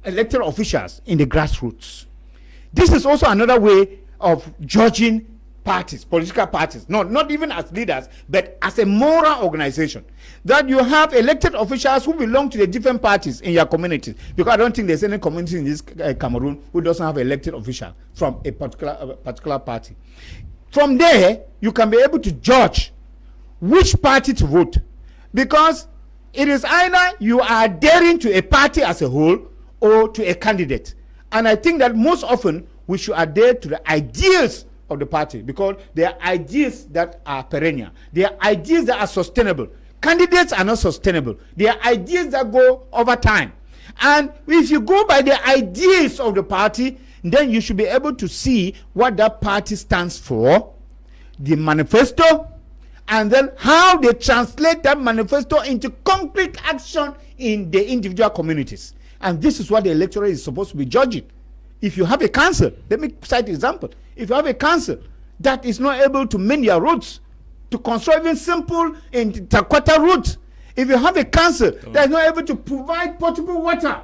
elected officials in the grassroots. This is also another way of judging parties, political parties, not even as leaders, but as a moral organization, that you have elected officials who belong to the different parties in your communities. Because I don't think there's any community in this Cameroon who doesn't have elected official from a particular party. From there, you can be able to judge which party to vote, because it is either you are adhering to a party as a whole or to a candidate. And I think that most often we should adhere to the ideas of the party, because they are ideas that are perennial. They are ideas that are sustainable. Candidates are not sustainable. They are ideas that go over time. And if you go by the ideas of the party, then you should be able to see what that party stands for, the manifesto, and then how they translate that manifesto into concrete action in the individual communities. And this is what the electorate is supposed to be judging. If you have a council, let me cite an example. If you have a council that is not able to mend your roads, to construct even simple and terracotta roads, if you have a council that is not able to provide potable water,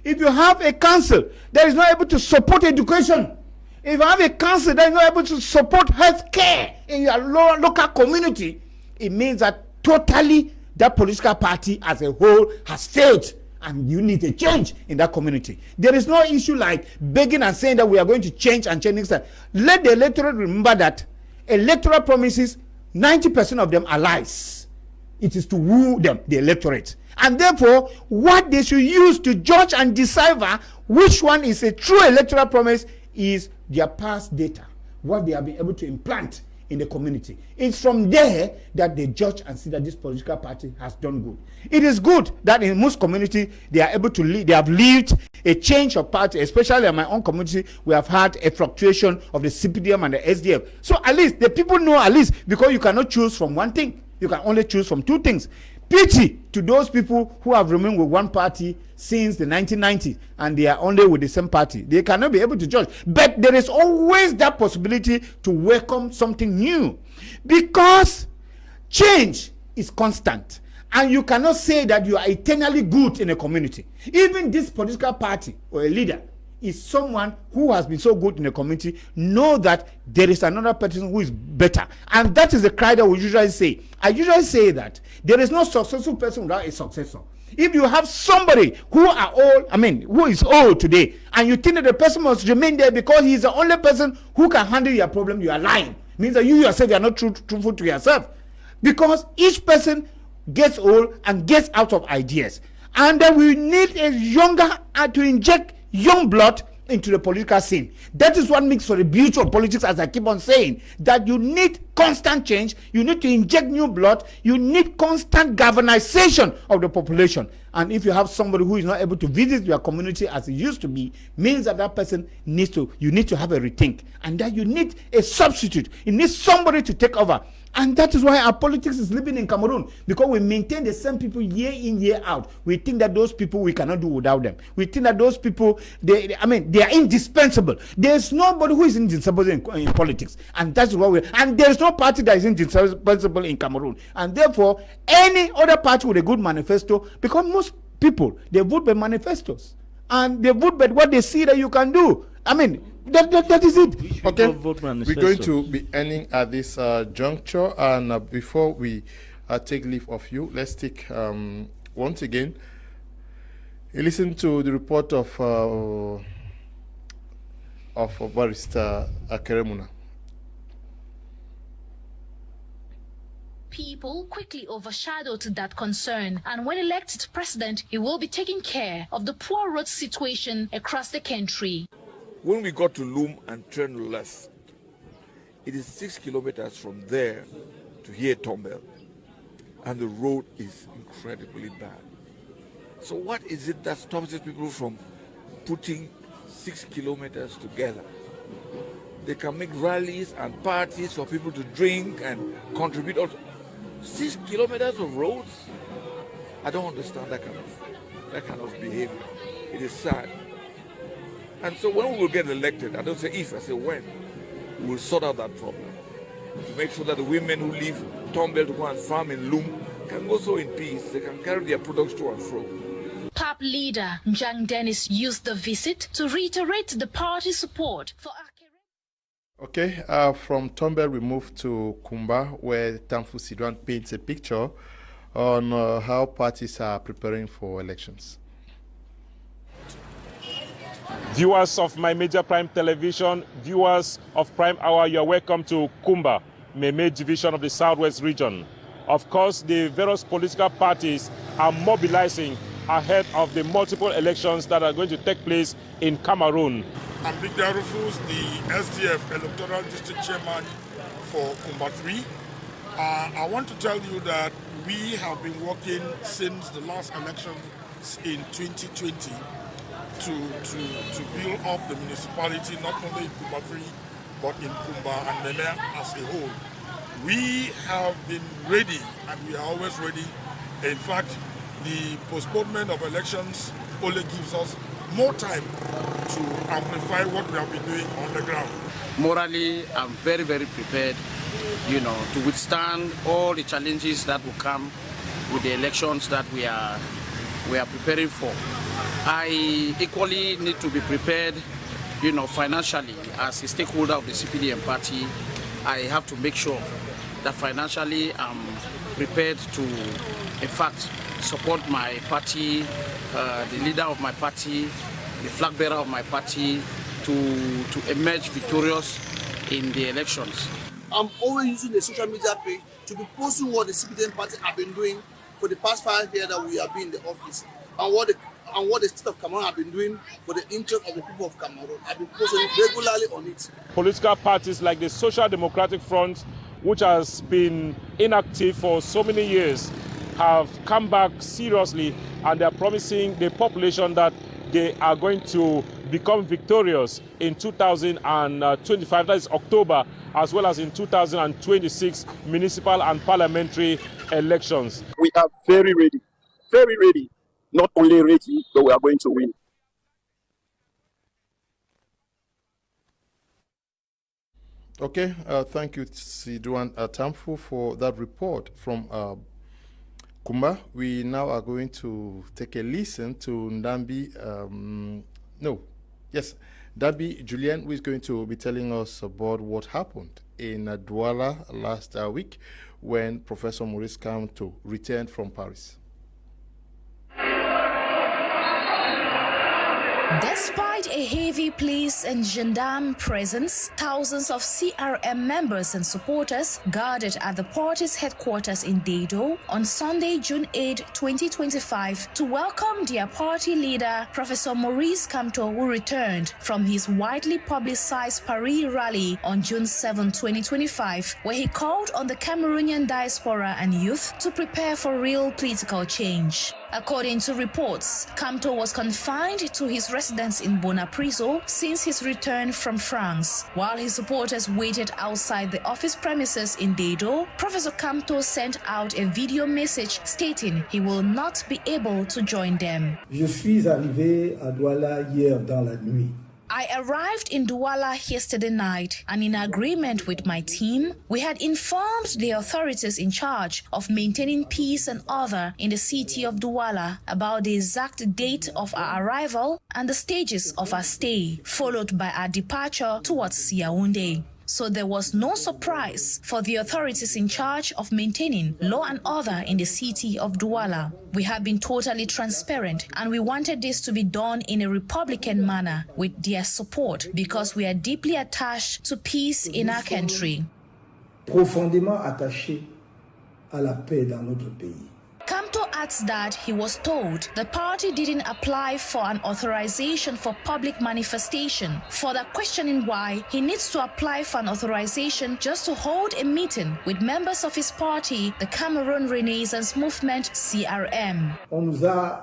if you have a council that is not able to support education, if you have a council that is not able to support health care in your local community, it means that totally that political party as a whole has failed, and you need a change in that community. There is no issue like begging and saying that we are going to change and change things. Let the electorate remember that electoral promises, 90% of them are lies. It is to woo them, the electorate. And therefore, what they should use to judge and decipher which one is a true electoral promise is their past data, what they have been able to implant in the community. It's from there that they judge and see that this political party has done good. It is good that in most communities they are able to lead, they have lived a change of party, especially in my own community. We have had a fluctuation of the CPDM and the SDF. So at least the people know, at least, because you cannot choose from one thing, you can only choose from two things. Pity to those people who have remained with one party since the 1990s and they are only with the same party. They cannot be able to judge. But there is always that possibility to welcome something new, because change is constant. And you cannot say that you are eternally good in a community. Even this political party or a leader is someone who has been so good in the community, know that there is another person who is better. And that is the cry that we usually say. I usually say that there is no successful person without a successor. If you have somebody who is old today, and you think that the person must remain there because he is the only person who can handle your problem, you are lying. It means that you yourself are not truthful to yourself. Because each person gets old and gets out of ideas. And then we need a younger to inject young blood into the political scene. That is what makes for the beauty of politics, as I keep on saying, that you need constant change, you need to inject new blood, you need constant galvanization of the population. And if you have somebody who is not able to visit your community as it used to be, means that that person you need to have a rethink, and that you need a substitute. You need somebody to take over. And that is why our politics is living in Cameroon, because we maintain the same people year in, year out. We think that those people, we cannot do without them. We think that those people, they are indispensable. There's nobody who is indispensable in politics. And that's what and there's no party that is indispensable in Cameroon. And therefore, any other party with a good manifesto, because most people, they vote by manifestos. And they vote by what they see that you can do. That is it. Okay, we're going to be ending at this juncture, and before we take leave of you, let's take once again listen to the report of Barrister Akeremuna. People quickly overshadowed that concern, and when elected president, he will be taking care of the poor road situation across the country. When we got to Loom and turned left, it is 6 kilometers from there to here Tombel, and the road is incredibly bad. So what is it that stops these people from putting 6 kilometers together? They can make rallies and parties for people to drink and contribute. Also, 6 kilometers of roads? I don't understand that kind of behavior. It is sad. And so when we will get elected, I don't say if, I say when, we will sort out that problem. To make sure that the women who leave Tombel to go and farm in Loom can go so in peace. They can carry their products to and fro. PAP leader Njang Dennis used the visit to reiterate the party's support for Okay, from Tombel we move to Kumba, where Tamfu Sidwan paints a picture on how parties are preparing for elections. Viewers of my major Prime Television, viewers of Prime Hour, you're welcome to Kumba, Meme division of the Southwest region. Of course, the various political parties are mobilizing ahead of the multiple elections that are going to take place in Cameroon. I'm Big Darufus, the SDF Electoral District Chairman for Kumba 3. I want to tell you that we have been working since the last election in 2020 to build up the municipality, not only in Kumba 3, but in Kumba and Meme as a whole. We have been ready, and we are always ready. In fact, the postponement of elections only gives us more time to amplify what we have been doing on the ground. Morally, I'm very, very prepared, to withstand all the challenges that will come with the elections that we are preparing for. I equally need to be prepared, financially. As a stakeholder of the CPDM party, I have to make sure that financially I'm prepared to, in fact, support my party, the leader of my party, the flag bearer of my party, to emerge victorious in the elections. I'm always using the social media page to be posting what the CPDM party have been doing for the past 5 years that we have been in the office, and what the state of Cameroon have been doing for the interest of the people of Cameroon. I've been posting regularly on it. Political parties like the Social Democratic Front, which has been inactive for so many years, have come back seriously, and they're promising the population that they are going to become victorious in 2025, that is October, as well as in 2026 municipal and parliamentary elections. We are very ready, very ready. Not only ready, but we are going to win. Okay, thank you, Sidwan Tamfu, for that report from Kumba. We now are going to take a listen to Ndambi, Ndambi Julien, who is going to be telling us about what happened in Douala last week when Professor Maurice Kamto returned from Paris. Despite a heavy police and gendarme presence, thousands of CRM members and supporters gathered at the party's headquarters in Dado on Sunday, June 8, 2025, to welcome their party leader, Professor Maurice Kamto, who returned from his widely publicized Paris rally on June 7, 2025, where he called on the Cameroonian diaspora and youth to prepare for real political change. According to reports, Kamto was confined to his residence in Bonapriso since his return from France. While his supporters waited outside the office premises in Dado, Professor Kamto sent out a video message stating he will not be able to join them. Je suis arrivé à Douala hier dans la nuit. I arrived in Douala yesterday night, and in agreement with my team, we had informed the authorities in charge of maintaining peace and order in the city of Douala about the exact date of our arrival and the stages of our stay, followed by our departure towards Yaoundé. So there was no surprise for the authorities in charge of maintaining law and order in the city of Douala. We have been totally transparent, and we wanted this to be done in a Republican manner with their support, because we are deeply attached to peace in our country. Profondément attaché à la paix dans notre pays. Kamto adds that he was told the party didn't apply for an authorization for public manifestation, further questioning why he needs to apply for an authorization just to hold a meeting with members of his party, the Cameroon Renaissance Movement, CRM. On nous a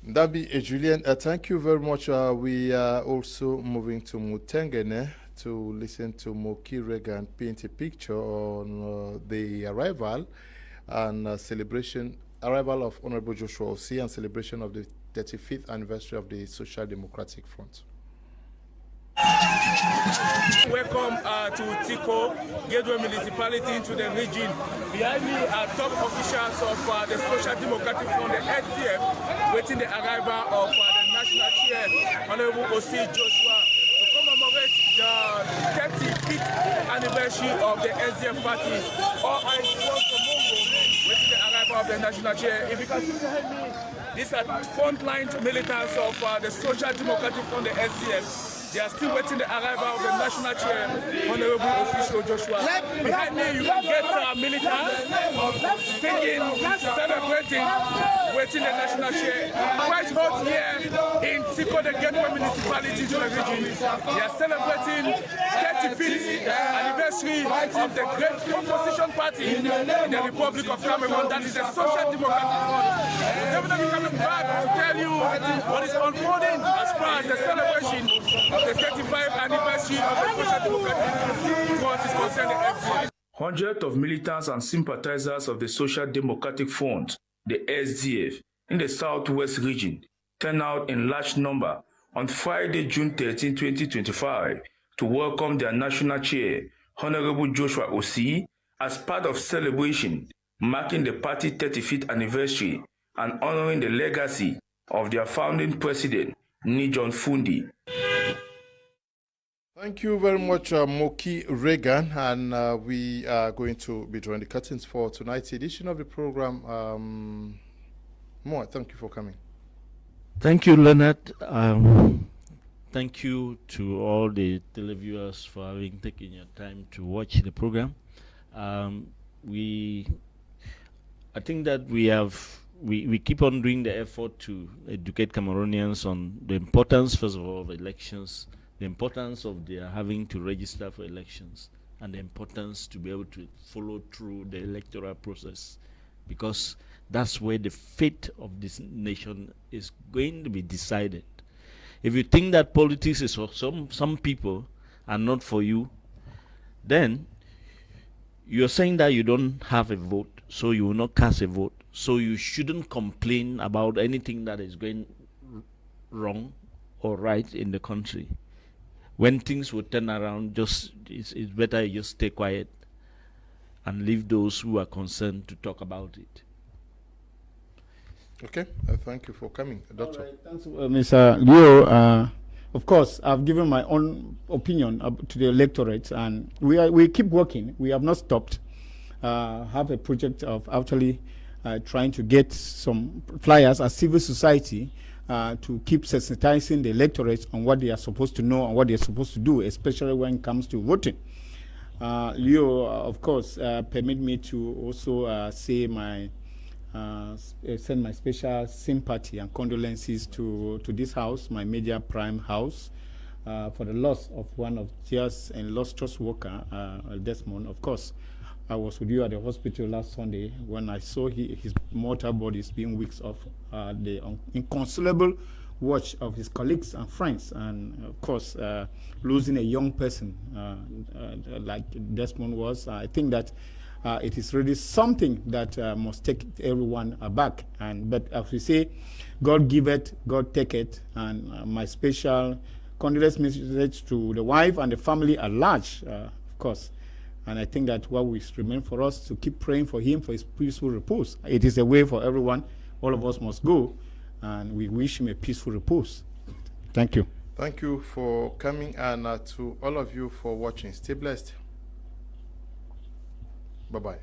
Ndambi Julien, thank you very much. We are also moving to Mutengene to listen to Moki Regan paint a picture on the arrival and arrival of Honorable Joshua Osei and celebration of the 35th anniversary of the Social Democratic Front. Welcome to Tiko, Gateway Municipality into the region. Behind me are top officials of the Social Democratic Front, the SDF, waiting the arrival of the National Chair, Honorable Osei Joshua, to come 35th anniversary of the SDF party. All eyes towards the Mongo, waiting the arrival of the national chair. If you can see behind me, these are frontline militants of the Social Democratic Front, the SDF. They are still waiting the arrival of the national chair, Honorable Official Joshua. Behind me, you can get militants singing, celebrating, waiting the national chair. Quite hot here in Tiko, the Gateway municipality to the region. They are celebrating 35th anniversary of the great opposition party in the Republic of Cameroon, that is the Social Democratic Front. Definitely coming back to tell you what is unfolding as far as the celebration of the 35th anniversary of the Social Democratic Front is concerned. Hundreds of militants and sympathizers of the Social Democratic Front, the SDF, in the southwest region turned out in large number on Friday, June 13, 2025, to welcome their national chair, Honorable Joshua Osi, as part of celebration marking the party's 35th anniversary and honoring the legacy of their founding president, Nijon Fundi. Thank you very much, Moki Reagan, and we are going to be drawing the curtains for tonight's edition of the program. Mo, thank you for coming. Thank you, Leonard. Thank you to all the televiewers for having taken your time to watch the program. I think that we keep on doing the effort to educate Cameroonians on the importance, first of all, of elections, the importance of their having to register for elections, and the importance to be able to follow through the electoral process, because that's where the fate of this nation is going to be decided. If you think that politics is for some people and not for you, then you're saying that you don't have a vote, so you will not cast a vote. So you shouldn't complain about anything that is going wrong or right in the country. When things will turn around, it's better you just stay quiet and leave those who are concerned to talk about it. Okay, thank you for coming, Doctor. All right, thanks, Mr. Leo. Of course, I've given my own opinion to the electorate, and we keep working. We have not stopped. Have a project of actually trying to get some flyers as civil society to keep sensitizing the electorate on what they are supposed to know and what they are supposed to do, especially when it comes to voting. Leo, of course, permit me to also say send my special sympathy and condolences to this house, my Media Prime house, for the loss of one of dearest and illustrious worker, Desmond. Of course, I was with you at the hospital last Sunday when I saw his mortal bodies being weeks of the inconsolable watch of his colleagues and friends, and of course, losing a young person like Desmond was. I think that it is really something that must take everyone aback. But as we say, God give it, God take it, and my special condolence message to the wife and the family at large, of course. And I think that what will remain for us to keep praying for him for his peaceful repose. It is a way for everyone. All of us must go, and we wish him a peaceful repose. Thank you. Thank you for coming, and to all of you for watching. Stay blessed. Bye-bye.